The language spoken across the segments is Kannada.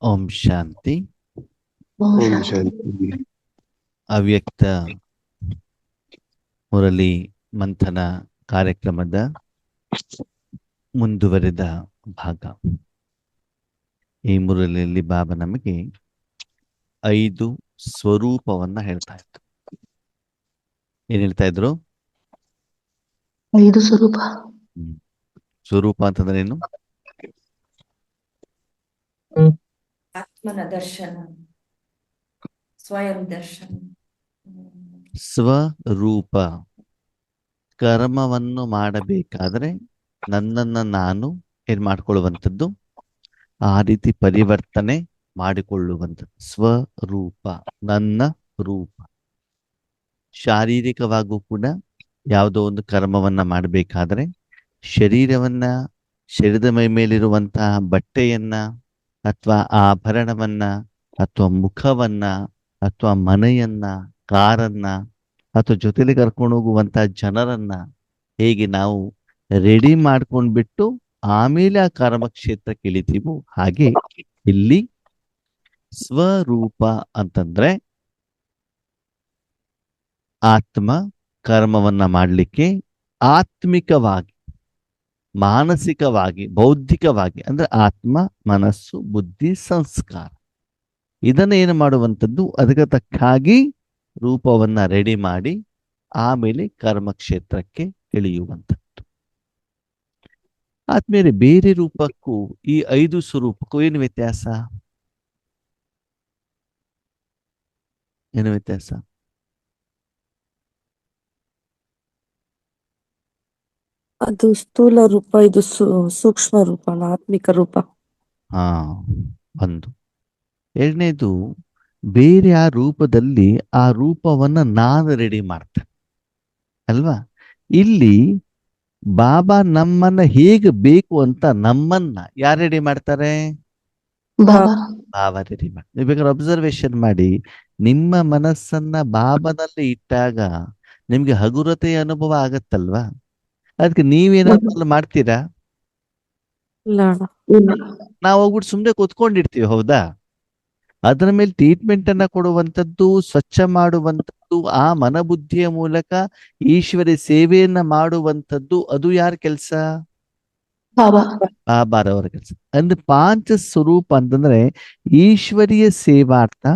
ಓಂ ಶಾಂತಿ. ಓಂ ಓಂ ಶಾಂತಿ. ಶಾಂತಿ. ಅವ್ಯಕ್ತ ಮುರಳಿ ಮಂಥನ ಕಾರ್ಯಕ್ರಮದ ಮುಂದುವರೆದ ಭಾಗ. ಈ ಮುರಳಿಯಲ್ಲಿ ಬಾಬಾ ನಮಗೆ 5 ಸ್ವರೂಪವನ್ನ ಹೇಳ್ತಾ ಇದ್ರು. ಏನ್ ಹೇಳ್ತಾ ಇದ್ರು? 5 ಸ್ವರೂಪ. ಸ್ವರೂಪ ಅಂತಂದ್ರೆ ಏನು? ಆತ್ಮನ ದರ್ಶನ, ಸ್ವಯಂ ದರ್ಶನ. ಸ್ವರೂಪ ಕರ್ಮವನ್ನು ಮಾಡಬೇಕಾದ್ರೆ ನನ್ನನ್ನು ನಾನು ಏನ್ ಮಾಡ್ಕೊಳ್ಳುವಂಥದ್ದು, ಆ ರೀತಿ ಪರಿವರ್ತನೆ ಮಾಡಿಕೊಳ್ಳುವಂಥದ್ದು ಸ್ವರೂಪ, ನನ್ನ ರೂಪ. ಶಾರೀರಿಕವಾಗೂ ಕೂಡ ಯಾವುದೋ ಒಂದು ಕರ್ಮವನ್ನ ಮಾಡಬೇಕಾದ್ರೆ ಶರೀರದ ಮೈ ಮೇಲಿರುವಂತಹ ಬಟ್ಟೆಯನ್ನ ಅಥವಾ ಆಭರಣವನ್ನ ಅಥವಾ ಮುಖವನ್ನ ಅಥವಾ ಮನೆಯನ್ನ, ಕಾರನ್ನ ಅಥವಾ ಜೊತೆಲಿ ಕರ್ಕೊಂಡು ಹೋಗುವಂತಹ ಜನರನ್ನ ಹೇಗೆ ನಾವು ರೆಡಿ ಮಾಡ್ಕೊಂಡ್ಬಿಟ್ಟು ಆಮೇಲೆ ಆ ಕರ್ಮ ಕ್ಷೇತ್ರಕ್ಕೆ ಇಳಿತೀವೋ, ಹಾಗೆ ಇಲ್ಲಿ ಸ್ವರೂಪ ಅಂತಂದ್ರೆ ಆತ್ಮ ಕರ್ಮವನ್ನ ಮಾಡಲಿಕ್ಕೆ ಆತ್ಮಿಕವಾಗಿ, ಮಾನಸಿಕವಾಗಿ, ಬೌದ್ಧಿಕವಾಗಿ, ಅಂದ್ರೆ ಆತ್ಮ, ಮನಸ್ಸು, ಬುದ್ಧಿ, ಸಂಸ್ಕಾರ ಇದನ್ನ ಏನು ಮಾಡುವಂಥದ್ದು, ಅದಕ್ಕೆ ತಕ್ಕಾಗಿ ರೂಪವನ್ನ ರೆಡಿ ಮಾಡಿ ಆಮೇಲೆ ಕರ್ಮಕ್ಷೇತ್ರಕ್ಕೆ ಇಳಿಯುವಂಥದ್ದು. ಆದ್ಮೇಲೆ ಬೇರೆ ರೂಪಕ್ಕೂ ಈ 5 ಸ್ವರೂಪಕ್ಕೂ ಏನು ವ್ಯತ್ಯಾಸ? ಏನು ವ್ಯತ್ಯಾಸ? ಅದು ಸ್ಥೂಲ ರೂಪ, ಇದು ಸೂಕ್ಷ್ಮ ರೂಪ, ಆತ್ಮಿಕ ರೂಪ. ಹಾ, ಒಂದು. ಎರಡನೇದು, ಬೇರೆ ಆ ರೂಪದಲ್ಲಿ ಆ ರೂಪವನ್ನ ನಾನು ರೆಡಿ ಮಾಡ್ತೇನೆ ಅಲ್ವಾ? ಇಲ್ಲಿ ಬಾಬಾ ನಮ್ಮನ್ನ ಹೇಗೆ ಬೇಕು ಅಂತ ನಮ್ಮನ್ನ ಯಾರು ರೆಡಿ ಮಾಡ್ತಾರೆ? ಬಾಬಾ. ಬಾಬಾ ರೆಡಿ ಮಾಡ್ತಾರೆ. ನೀವು ಬೇಕಾದ್ರೆ ಅಬ್ಸರ್ವೇಷನ್ ಮಾಡಿ, ನಿಮ್ಮ ಮನಸ್ಸನ್ನ ಬಾಬಾನಲ್ಲಿ ಇಟ್ಟಾಗ ನಿಮ್ಗೆ ಹಗುರತೆಯ ಅನುಭವ ಆಗತ್ತಲ್ವಾ? ಅದಕ್ಕೆ ನೀವೇನಾದ್ರು ಮಾಡ್ತೀರಾ? ಇಲ್ಲ ಅಣ್ಣ. ಇಲ್ಲ. ನಾವು ಹೋಗ್ಬಿಟ್ಟು ಸುಮ್ಮನೆ ಕೂತ್ಕೊಂಡಿರ್ತೀವಿ, ಹೌದಾ? ಅದರ ಮೇಲೆ ಟ್ರೀಟ್ಮೆಂಟ್ ಅನ್ನ ಕೊಡುವಂಥದ್ದು, ಸ್ವಚ್ಛ ಮಾಡುವಂಥದ್ದು, ಆ ಮನಬುದ್ಧಿಯ ಮೂಲಕ ಈಶ್ವರಿ ಸೇವೆಯನ್ನ ಮಾಡುವಂಥದ್ದು, ಅದು ಯಾರ ಕೆಲಸ? ಬಾಬಾ. ಬಾಬಾರವರ ಕೆಲಸ. ಅಂದ್ರೆ ಪಾಂಚ ಸ್ವರೂಪ ಅಂತಂದ್ರೆ ಈಶ್ವರಿಯ ಸೇವಾರ್ಥ,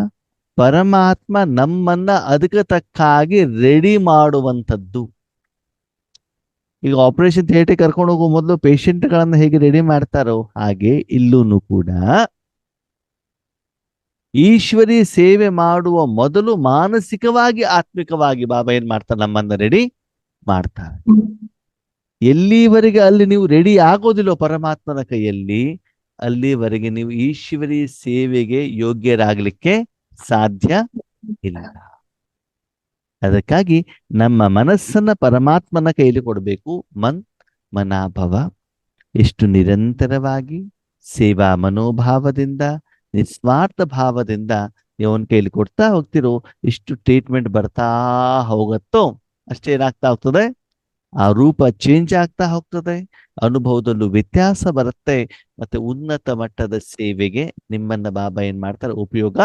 ಪರಮಾತ್ಮ ನಮ್ಮನ್ನ ಅದಕ್ಕೆ ತಕ್ಕಾಗಿ ರೆಡಿ ಮಾಡುವಂಥದ್ದು. ಈಗ ಆಪರೇಷನ್ ಥಿಯೇಟರ್ ಕರ್ಕೊಂಡು ಹೋಗುವ ಮೊದಲು ಪೇಷಂಟ್ಗಳನ್ನ ಹೇಗೆ ರೆಡಿ ಮಾಡ್ತಾರೋ, ಹಾಗೆ ಇಲ್ಲೂ ಕೂಡ ಈಶ್ವರಿ ಸೇವೆ ಮಾಡುವ ಮೊದಲು ಮಾನಸಿಕವಾಗಿ, ಆತ್ಮಿಕವಾಗಿ ಬಾಬಾ ಏನ್ ಮಾಡ್ತಾರೆ? ನಮ್ಮನ್ನ ರೆಡಿ ಮಾಡ್ತಾರೆ. ಎಲ್ಲಿವರೆಗೆ ಅಲ್ಲಿ ನೀವು ರೆಡಿ ಆಗೋದಿಲ್ಲೋ ಪರಮಾತ್ಮನ ಕೈಯಲ್ಲಿ, ಅಲ್ಲಿವರೆಗೆ ನೀವು ಈಶ್ವರಿ ಸೇವೆಗೆ ಯೋಗ್ಯರಾಗಲಿಕ್ಕೆ ಸಾಧ್ಯ ಇಲ್ಲ. ಅದಕ್ಕಾಗಿ ನಮ್ಮ ಮನಸ್ಸನ್ನ ಪರಮಾತ್ಮನ ಕೈಯಲ್ಲಿ ಕೊಡಬೇಕು. ಮನಾಭವ, ಎಷ್ಟು ನಿರಂತರವಾಗಿ ಸೇವಾ ಮನೋಭಾವದಿಂದ, ನಿಸ್ವಾರ್ಥ ಭಾವದಿಂದ ಇವನ್ ಕೈಲಿ ಕೊಡ್ತಾ ಹೋಗ್ತಿರೋ, ಇಷ್ಟು ಟ್ರೀಟ್ಮೆಂಟ್ ಬರ್ತಾ ಹೋಗತ್ತೋ ಅಷ್ಟೇ ಏನಾಗ್ತಾ ಹೋಗ್ತದೆ, ಆ ರೂಪ ಚೇಂಜ್ ಆಗ್ತಾ ಹೋಗ್ತದೆ, ಅನುಭವದಲ್ಲೂ ವ್ಯತ್ಯಾಸ ಬರುತ್ತೆ. ಮತ್ತೆ ಉನ್ನತ ಮಟ್ಟದ ಸೇವೆಗೆ ನಿಮ್ಮನ್ನ ಬಾಬಾ ಏನ್ ಮಾಡ್ತಾರೆ? ಉಪಯೋಗ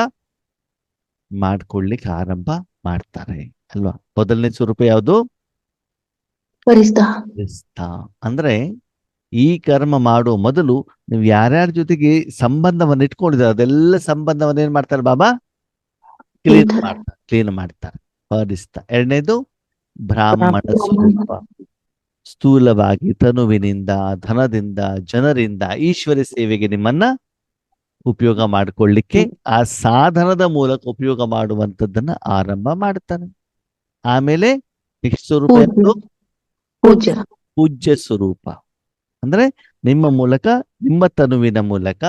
ಮಾಡ್ಕೊಳ್ಳಿಕ್ಕೆ ಆರಂಭ ಮಾಡ್ತಾರೆ ಅಲ್ವಾ? ಮೊದಲನೇ ಸ್ವರೂಪ ಯಾವುದು? ಪರಿಸ್ಥ. ಅಂದ್ರೆ ಈ ಕರ್ಮ ಮಾಡುವ ಮೊದಲು ನೀವು ಯಾರ್ಯಾರ ಜೊತೆಗೆ ಸಂಬಂಧವನ್ನು ಇಟ್ಕೊಂಡಿದ್ದಾರೆ ಅದೆಲ್ಲ ಸಂಬಂಧವನ್ನು ಏನ್ ಮಾಡ್ತಾರೆ ಬಾಬಾ? ಕ್ಲೀನ್ ಮಾಡ್ತಾರೆ, ಪರಿಸ್ಥ. ಎರಡನೇದು ಬ್ರಾಹ್ಮಣ ಸ್ವರೂಪ. ಸ್ಥೂಲವಾಗಿ ತನುವಿನಿಂದ, ಧನದಿಂದ, ಜನರಿಂದ ಈಶ್ವರ ಸೇವೆಗೆ ನಿಮ್ಮನ್ನ ಉಪಯೋಗ ಮಾಡಿಕೊಳ್ಳಿಕ್ಕೆ ಆ ಸಾಧನದ ಮೂಲಕ ಉಪಯೋಗ ಮಾಡುವಂಥದ್ದನ್ನ ಆರಂಭ ಮಾಡ್ತಾನೆ. ಆಮೇಲೆ ನೆಕ್ಸ್ಟ್ ಸ್ವರೂಪ ಯಾವುದು? ಪೂಜ್ಯ ಸ್ವರೂಪ. ಅಂದ್ರೆ ನಿಮ್ಮ ಮೂಲಕ, ನಿಮ್ಮ ತನುವಿನ ಮೂಲಕ,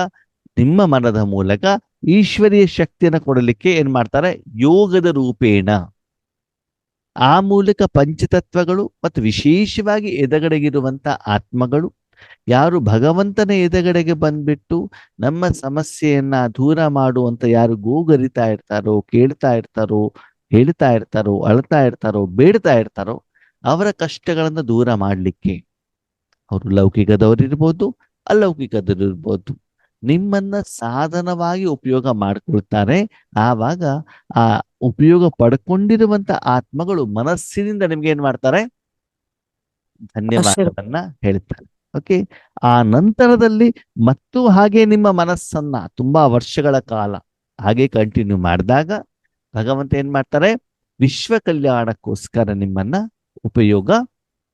ನಿಮ್ಮ ಮನದ ಮೂಲಕ ಈಶ್ವರೀಯ ಶಕ್ತಿಯನ್ನು ಕೊಡಲಿಕ್ಕೆ ಏನ್ ಮಾಡ್ತಾರೆ? ಯೋಗದ ರೂಪೇಣ. ಆ ಮೂಲಕ ಪಂಚತತ್ವಗಳು ಮತ್ತು ವಿಶೇಷವಾಗಿ ಎದಗಡೆಗಿರುವಂತ ಆತ್ಮಗಳು ಯಾರು ಭಗವಂತನ ಎದಗಡೆಗೆ ಬಂದ್ಬಿಟ್ಟು ನಮ್ಮ ಸಮಸ್ಯೆಯನ್ನ ದೂರ ಮಾಡುವಂತ ಯಾರು ಗೋಗರಿತಾ ಇರ್ತಾರೋ, ಕೇಳ್ತಾ ಇರ್ತಾರೋ, ಹೇಳ್ತಾ ಇರ್ತಾರೋ, ಅಳ್ತಾ ಇರ್ತಾರೋ, ಬೇಡ್ತಾ ಇರ್ತಾರೋ, ಅವರ ಕಷ್ಟಗಳನ್ನು ದೂರ ಮಾಡಲಿಕ್ಕೆ ಅವರು ಲೌಕಿಕದವರಿರ್ಬೋದು, ಅಲೌಕಿಕದವರಿರ್ಬೋದು, ನಿಮ್ಮನ್ನ ಸಾಧನವಾಗಿ ಉಪಯೋಗ ಮಾಡ್ಕೊಳ್ತಾರೆ. ಆವಾಗ ಆ ಉಪಯೋಗ ಪಡ್ಕೊಂಡಿರುವಂತ ಆತ್ಮಗಳು ಮನಸ್ಸಿನಿಂದ ನಿಮ್ಗೆ ಏನ್ ಮಾಡ್ತಾರೆ? ಧನ್ಯವಾದವನ್ನ ಹೇಳ್ತಾರೆ. ಓಕೆ. ಆ ನಂತರದಲ್ಲಿ ಮತ್ತು ಹಾಗೆ ನಿಮ್ಮ ಮನಸ್ಸನ್ನ ತುಂಬಾ ವರ್ಷಗಳ ಕಾಲ ಹಾಗೆ ಕಂಟಿನ್ಯೂ ಮಾಡಿದಾಗ ಭಗವಂತ ಏನ್ ಮಾಡ್ತಾರೆ? ವಿಶ್ವ ಕಲ್ಯಾಣಕ್ಕೋಸ್ಕರ ನಿಮ್ಮನ್ನ ಉಪಯೋಗ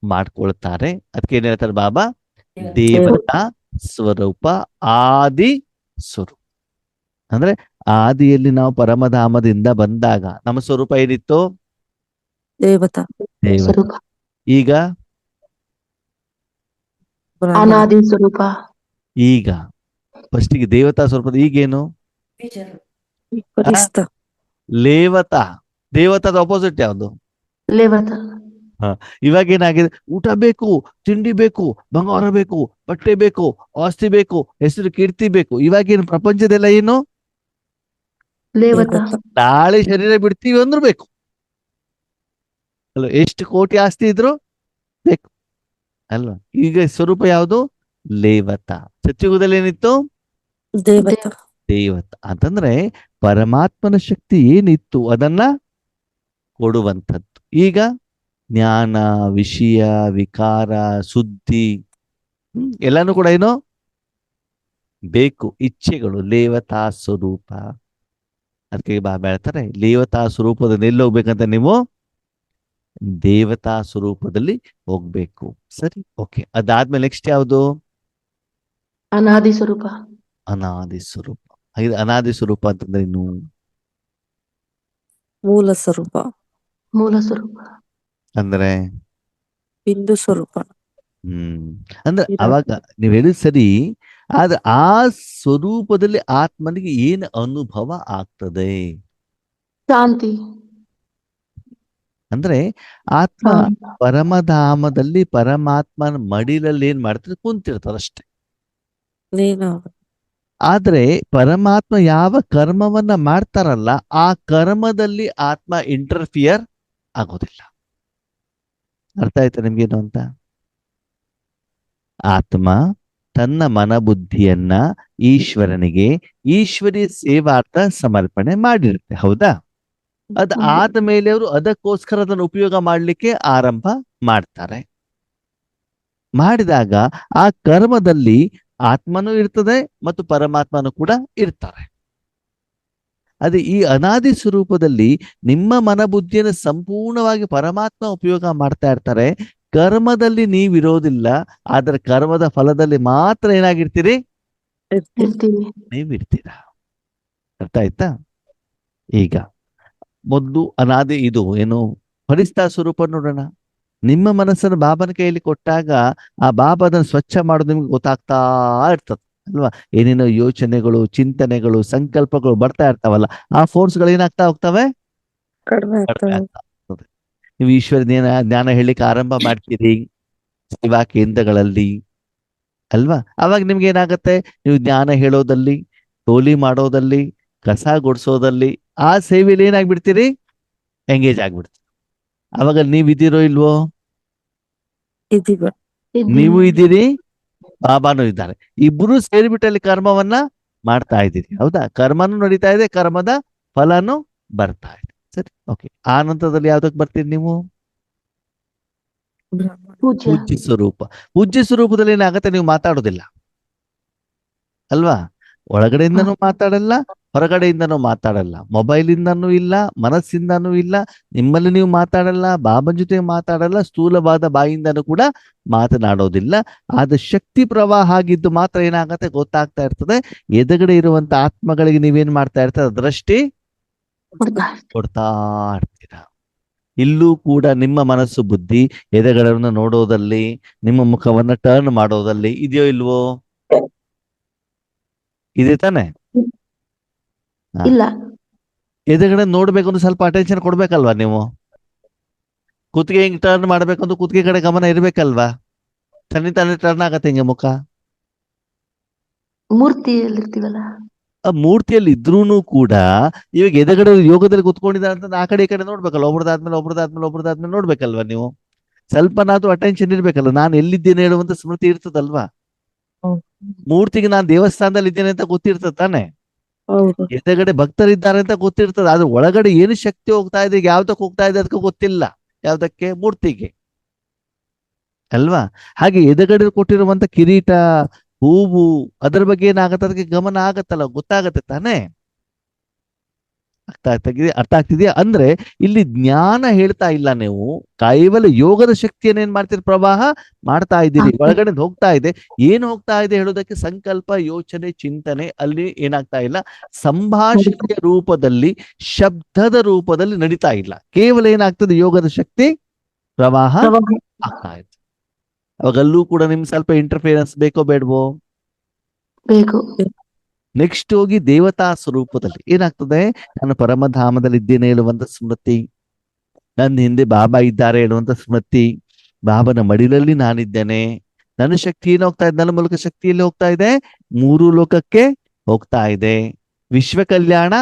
ಮಾಡ್ಕೊಳ್ತಾರೆ. ಅದಕ್ಕೆ ಏನ್ ಹೇಳ್ತಾರೆ ಬಾಬಾ? ದೇವತಾ ಸ್ವರೂಪ, ಆದಿ ಸ್ವರೂಪ. ಅಂದ್ರೆ ಆದಿಯಲ್ಲಿ ನಾವು ಪರಮಧಾಮದಿಂದ ಬಂದಾಗ ನಮ್ಮ ಸ್ವರೂಪ ಏನಿತ್ತು? ದೇವತಾ ದೇವತಾ. ಸ್ವರೂಪ. ಈಗ ಬ್ರಾಹ್ಮಣ ಅನಾದಿ ಸ್ವರೂಪ. ಈಗ ಫಸ್ಟಿಗೆ ದೇವತಾ ಸ್ವರೂಪದ ಈಗೇನು? ಬೀಜರು. ಪರಿಸ್ಥ ಲೇವತಾ. ದೇವತಾದ ಆಪೋಸಿಟ್ ಯಾವುದು? ಲೇವತ. ಇವಾಗ ಏನಾಗಿದೆ? ಊಟ ಬೇಕು, ತಿಂಡಿ ಬೇಕು, ಬಂಗಾರ ಬೇಕು, ಬಟ್ಟೆ ಬೇಕು, ಆಸ್ತಿ ಬೇಕು, ಹೆಸರು ಕೀರ್ತಿ ಬೇಕು. ಇವಾಗೇನು ಪ್ರಪಂಚದೆಲ್ಲ ಏನು? ಲೇವತ. ದೇವತಾ ನಾಳೆ ಶರೀರ ಬಿಡ್ತೀವಿ ಅಂದ್ರೂ ಬೇಕು ಅಲ್ವಾ? ಎಷ್ಟು ಕೋಟಿ ಆಸ್ತಿ ಇದ್ರು ಬೇಕು ಅಲ್ವಾ? ಈಗ ಸ್ವರೂಪ ಯಾವುದು? ಲೇವತ. ಸತ್ಯುಗದಲ್ಲಿ ಏನಿತ್ತು? ದೇವತಾ ದೇವತ. ಅಂತಂದ್ರೆ ಪರಮಾತ್ಮನ ಶಕ್ತಿ ಏನಿತ್ತು ಅದನ್ನ ಕೊಡುವಂಥದ್ದು. ಈಗ ಜ್ಞಾನ, ವಿಷಯ, ವಿಕಾರ, ಸುದ್ದಿ ಎಲ್ಲಾನು ಕೂಡ ಏನು ಬೇಕು? ಇಚ್ಛೆಗಳು. ಲೇವತಾ ಸ್ವರೂಪ. ಅದಕ್ಕೆ ಬಾಬಾ ಹೇಳ್ತಾರೆ, ಲೇವತಾ ಸ್ವರೂಪದಲ್ಲಿ ಎಲ್ಲಿ ಹೋಗ್ಬೇಕಂತ ನೀವು? ದೇವತಾ ಸ್ವರೂಪದಲ್ಲಿ ಹೋಗ್ಬೇಕು. ಸರಿ, ಓಕೆ. ಅದಾದ್ಮೇಲೆ ನೆಕ್ಸ್ಟ್ ಯಾವುದು? ಅನಾದಿ ಸ್ವರೂಪ. ಅನಾದಿ ಸ್ವರೂಪ. ಹಾಗೆ ಅನಾದಿ ಸ್ವರೂಪ ಅಂತಂದ್ರೆ ಇನ್ನು ಮೂಲ ಸ್ವರೂಪ, ಮೂಲ ಸ್ವರೂಪ. ಅಂದ್ರೆ ಬಿಂದು ಸ್ವರೂಪ. ಅಂದ್ರೆ ವಿರಾಟ್. ಅವಾಗ ನೀವ್ ಹೇಳಿದ್ ಸರಿ. ಆದ್ರೆ ಆ ಸ್ವರೂಪದಲ್ಲಿ ಆತ್ಮನಿಗೆ ಏನು ಅನುಭವ ಆಗ್ತದೆ? ಶಾಂತಿ. ಅಂದ್ರೆ ಆತ್ಮ ಶಾಂತ. ಪರಮಧಾಮದಲ್ಲಿ ಪರಮಾತ್ಮನ ಮಡಿಲಲ್ಲಿ ಏನ್ ಮಾಡ್ತಾರೆ? ಕುಂತಿರ್ತಾರಷ್ಟೆ. ನೀನು ಆದ್ರೆ ಪರಮಾತ್ಮ ಯಾವ ಕರ್ಮವನ್ನ ಮಾಡ್ತಾರಲ್ಲ ಆ ಕರ್ಮದಲ್ಲಿ ಆತ್ಮ ಇಂಟರ್ಫಿಯರ್ ಆಗೋದಿಲ್ಲ. ಅರ್ಥ ಆಯ್ತಾ ನಿಮ್ಗೇನು ಅಂತ? ಆತ್ಮ ತನ್ನ ಮನಬುದ್ಧಿಯನ್ನ ಈಶ್ವರನಿಗೆ ಈಶ್ವರಿ ಸೇವಾರ್ಥ ಸಮರ್ಪಣೆ ಮಾಡಿರುತ್ತೆ. ಹೌದಾ? ಅದ್ ಆದ್ಮೇಲೆ ಅವರು ಅದಕ್ಕೋಸ್ಕರ ಅದನ್ನು ಉಪಯೋಗ ಮಾಡ್ಲಿಕ್ಕೆ ಆರಂಭ ಮಾಡ್ತಾರೆ. ಮಾಡಿದಾಗ ಆ ಕರ್ಮದಲ್ಲಿ ಆತ್ಮನೂ ಇರ್ತದೆ ಮತ್ತು ಪರಮಾತ್ಮನೂ ಕೂಡ ಇರ್ತಾರೆ. ಅದೇ ಈ ಅನಾದಿ ಸ್ವರೂಪದಲ್ಲಿ ನಿಮ್ಮ ಮನಬುದ್ಧಿಯನ್ನು ಸಂಪೂರ್ಣವಾಗಿ ಪರಮಾತ್ಮ ಉಪಯೋಗ ಮಾಡ್ತಾ ಇರ್ತಾರೆ. ಕರ್ಮದಲ್ಲಿ ನೀವಿರೋದಿಲ್ಲ, ಆದ್ರೆ ಕರ್ಮದ ಫಲದಲ್ಲಿ ಮಾತ್ರ ಏನಾಗಿರ್ತೀರಿ? ಇರ್ತೀವಿ. ನೀವಿರ್ತೀರ. ಅರ್ಥ ಆಯ್ತಾ? ಈಗ ಮೊದಲು ಅನಾದಿ ಇದು ಏನು ಫರಿಸ್ತಾ ಸ್ವರೂಪ ನೋಡೋಣ. ನಿಮ್ಮ ಮನಸ್ಸನ್ನು ಬಾಬನ ಕೈಯಲ್ಲಿ ಕೊಟ್ಟಾಗ ಆ ಬಾಬಾ ಅದನ್ನು ಸ್ವಚ್ಛ ಮಾಡೋದು ನಿಮ್ಗೆ ಗೊತ್ತಾಗ್ತಾ ಇರ್ತದೆ ಅಲ್ವಾ? ಏನೇನೋ ಯೋಚನೆಗಳು, ಚಿಂತನೆಗಳು, ಸಂಕಲ್ಪಗಳು ಬರ್ತಾ ಇರ್ತಾವಲ್ಲ, ಆ ಫೋರ್ಸ್ಗಳು ಏನಾಗ್ತಾ ಹೋಗ್ತವೆ? ಕಡಿಮೆ ಕಡಿಮೆ ಆಗ್ತದೆ. ಆಗ್ತಾ ಹೋಗ್ತದೆ. ನೀವು ಈಶ್ವರ ಜ್ಞಾನ ಹೇಳಿಕ್ಕೆ ಆರಂಭ ಮಾಡ್ತೀರಿ ಸೇವಾ ಕೇಂದ್ರಗಳಲ್ಲಿ ಅಲ್ವಾ? ಅವಾಗ ನಿಮ್ಗೆ ಏನಾಗತ್ತೆ? ನೀವು ಜ್ಞಾನ ಹೇಳೋದಲ್ಲಿ, ಟೋಲಿ ಮಾಡೋದಲ್ಲಿ, ಕಸ ಗುಡಿಸೋದಲ್ಲಿ ಆ ಸೇವೆಯಲ್ಲಿ ಏನಾಗ್ಬಿಡ್ತೀರಿ? ಎಂಗೇಜ್ ಆಗ್ಬಿಡ್ತೀರಿ. ಅವಾಗ ನೀವಿದ್ದೀರೋ ಇಲ್ವೋ? ಇದೀವ. ನೀವು ಇದ್ದೀರಿ, ಬಾಬಾನು ಇದ್ದಾರೆ. ಇಬ್ರು ಸೇರಿಬಿಟ್ಟಲ್ಲಿ ಕರ್ಮವನ್ನ ಮಾಡ್ತಾ ಇದ್ದೀರಿ. ಹೌದಾ? ಕರ್ಮನೂ ನಡೀತಾ ಇದೆ, ಕರ್ಮದ ಫಲನೂ ಬರ್ತಾ ಇದೆ. ಸರಿ, ಓಕೆ. ಆ ನಂತರದಲ್ಲಿ ಯಾವ್ದಕ್ ಬರ್ತೀರಿ ನೀವು? ಬ್ರಾಹ್ಮಣ. ಪೂಜ್ಯ. ಪೂಜ್ಯ ಸ್ವರೂಪ. ಪೂಜ್ಯ ಸ್ವರೂಪದಲ್ಲಿ ಏನಾಗತ್ತೆ? ನೀವು ಮಾತಾಡೋದಿಲ್ಲ ಅಲ್ವಾ? ಒಳಗಡೆಯಿಂದನೂ ಮಾತಾಡಲ್ಲ, ಹೊರಗಡೆಯಿಂದನೂ ಮಾತಾಡಲ್ಲ, ಮೊಬೈಲಿಂದನೂ ಇಲ್ಲ, ಮನಸ್ಸಿಂದನೂ ಇಲ್ಲ, ನಿಮ್ಮಲ್ಲಿ ನೀವು ಮಾತಾಡಲ್ಲ, ಬಾಬನ್ ಜೊತೆ ಮಾತಾಡಲ್ಲ, ಸ್ಥೂಲವಾದ ಬಾಯಿಂದನೂ ಕೂಡ ಮಾತನಾಡೋದಿಲ್ಲ. ಆದ ಶಕ್ತಿ ಪ್ರವಾಹ ಆಗಿದ್ದು ಮಾತ್ರ ಏನಾಗತ್ತೆ? ಗೊತ್ತಾಗ್ತಾ ಇರ್ತದೆ. ಎದುರುಗಡೆ ಇರುವಂತ ಆತ್ಮಗಳಿಗೆ ನೀವೇನ್ ಮಾಡ್ತಾ ಇರ್ತದೆ? ದೃಷ್ಟಿ ಕೊಡ್ತಾ ಇರ್ತೀರಾ. ಇಲ್ಲೂ ಕೂಡ ನಿಮ್ಮ ಮನಸ್ಸು ಬುದ್ಧಿ ಎದೆಗಳನ್ನು ನೋಡೋದಲ್ಲಿ, ನಿಮ್ಮ ಮುಖವನ್ನ ಟರ್ನ್ ಮಾಡೋದಲ್ಲಿ ಇದೆಯೋ ಇಲ್ವೋ? ಇದೆ ತಾನೆ? ಇಲ್ಲ. ಎದುರುಗಡೆ ನೋಡ್ಬೇಕು ಅಂದ್ರೆ ಸ್ವಲ್ಪ ಅಟೆನ್ಷನ್ ಕೊಡ್ಬೇಕಲ್ವಾ ನೀವು? ಕುತ್ತಿಗೆ ಹಿಂಗ್ ಟರ್ನ್ ಮಾಡ್ಬೇಕಂದ್ರೆ ಕುತ್ತಿಗೆ ಕಡೆ ಗಮನ ಇರ್ಬೇಕಲ್ವಾ? ತನ್ನಿ ತಾನೇ ಟರ್ನ್ ಆಗತ್ತೆ ಹಿಂಗೆ ಮುಖ. ಮೂರ್ತಿಯಲ್ಲಿರ್ತೀವಲ್ಲ. ಆ ಮೂರ್ತಿಯಲ್ಲಿ ಇದ್ರೂನು ಕೂಡ ಇವಾಗ ಎದುರುಗಡೆ ಯೋಗದಲ್ಲಿ ಕುತ್ಕೊಂಡಿದ್ದಾರೆ ಅಂತ ಆ ಕಡೆ ಈ ಕಡೆ ನೋಡ್ಬೇಕಲ್ಲ. ಒಬ್ರದಾದ್ಮೇಲೆ ನೋಡ್ಬೇಕಲ್ವಾ ನೀವು? ಸ್ವಲ್ಪನಾದ್ರೂ ಅಟೆನ್ಷನ್ ಇರ್ಬೇಕಲ್ಲ. ನಾನು ಎಲ್ಲಿದ್ದೇನೆ ಹೇಳುವಂತ ಸ್ಮೃತಿ ಇರ್ತದಲ್ವಾ? ಮೂರ್ತಿಗೆ ನಾನು ದೇವಸ್ಥಾನದಲ್ಲಿ ಇದ್ದೇನೆ ಅಂತ ಗೊತ್ತಿರ್ತದೆ ತಾನೆ, ಹೌದು. ಎದುರುಗಡೆ ಭಕ್ತರಿದ್ದಾರೆ ಅಂತ ಗೊತ್ತಿರ್ತದೆ, ಆದ್ರೆ ಒಳಗಡೆ ಏನು ಶಕ್ತಿ ಹೋಗ್ತಾ ಇದೆ, ಯಾವ್ದಕ್ಕೆ ಹೋಗ್ತಾ ಇದೆ ಅದಕ್ಕೆ ಗೊತ್ತಿಲ್ಲ. ಯಾವ್ದಕ್ಕೆ? ಮೂರ್ತಿಗೆ ಅಲ್ವಾ? ಹಾಗೆ ಎದುರುಗಡೆ ಕೊಟ್ಟಿರುವಂತ ಕಿರೀಟ, ಹೂವು, ಅದರ ಬಗ್ಗೆ ಏನಾಗತ್ತೆ, ಅದಕ್ಕೆ ಗಮನ ಆಗತ್ತಲ್ಲ, ಗೊತ್ತಾಗತ್ತೆ ತಾನೇ. ಅರ್ಥ ಆಗ್ತಿದೆಯಾ? ಅಂದ್ರೆ ಇಲ್ಲಿ ಜ್ಞಾನ ಹೇಳ್ತಾ ಇಲ್ಲ, ನೀವು ಕೇವಲ ಯೋಗದ ಶಕ್ತಿಯನ್ನು ಏನ್ ಮಾಡ್ತೀರಿ, ಪ್ರವಾಹ ಮಾಡ್ತಾ ಇದ್ದೀರಿ, ಒಳಗಡೆ ಹೋಗ್ತಾ ಇದೆ. ಏನ್ ಹೋಗ್ತಾ ಇದೆ ಹೇಳೋದಕ್ಕೆ ಸಂಕಲ್ಪ, ಯೋಚನೆ, ಚಿಂತನೆ ಅಲ್ಲಿ ಏನಾಗ್ತಾ ಇಲ್ಲ, ಸಂಭಾಷಣೆಯ ರೂಪದಲ್ಲಿ, ಶಬ್ದದ ರೂಪದಲ್ಲಿ ನಡೀತಾ ಇಲ್ಲ. ಕೇವಲ ಏನಾಗ್ತದೆ, ಯೋಗದ ಶಕ್ತಿ ಪ್ರವಾಹ ಆಗ್ತಾ ಇದೆ. ಅವಾಗಲ್ಲೂ ಕೂಡ ನಿಮ್ಗೆ ಸ್ವಲ್ಪ ಇಂಟರ್ಫಿಯರೆನ್ಸ್ ಬೇಕೋ ಬೇಡವೋ? ಬೇಕು. ನೆಕ್ಸ್ಟ್ ಹೋಗಿ ದೇವತಾ ಸ್ವರೂಪದಲ್ಲಿ ಏನಾಗ್ತದೆ, ನಾನು ಪರಮಧಾಮದಲ್ಲಿ ಇದ್ದೇನೆ ಹೇಳುವಂತ ಸ್ಮೃತಿ, ನನ್ನ ಹಿಂದೆ ಬಾಬಾ ಇದ್ದಾರೆ ಹೇಳುವಂತ ಸ್ಮೃತಿ, ಬಾಬನ ಮಡಿಲಲ್ಲಿ ನಾನಿದ್ದೇನೆ, ನನ್ನ ಶಕ್ತಿ ಏನು ಹೋಗ್ತಾ ಇದೆ, ನನ್ನ ಮೂಲಕ ಶಕ್ತಿಯಲ್ಲಿ ಹೋಗ್ತಾ ಇದೆ, 3 ಲೋಕಕ್ಕೆ ಹೋಗ್ತಾ ಇದೆ, ವಿಶ್ವ ಕಲ್ಯಾಣ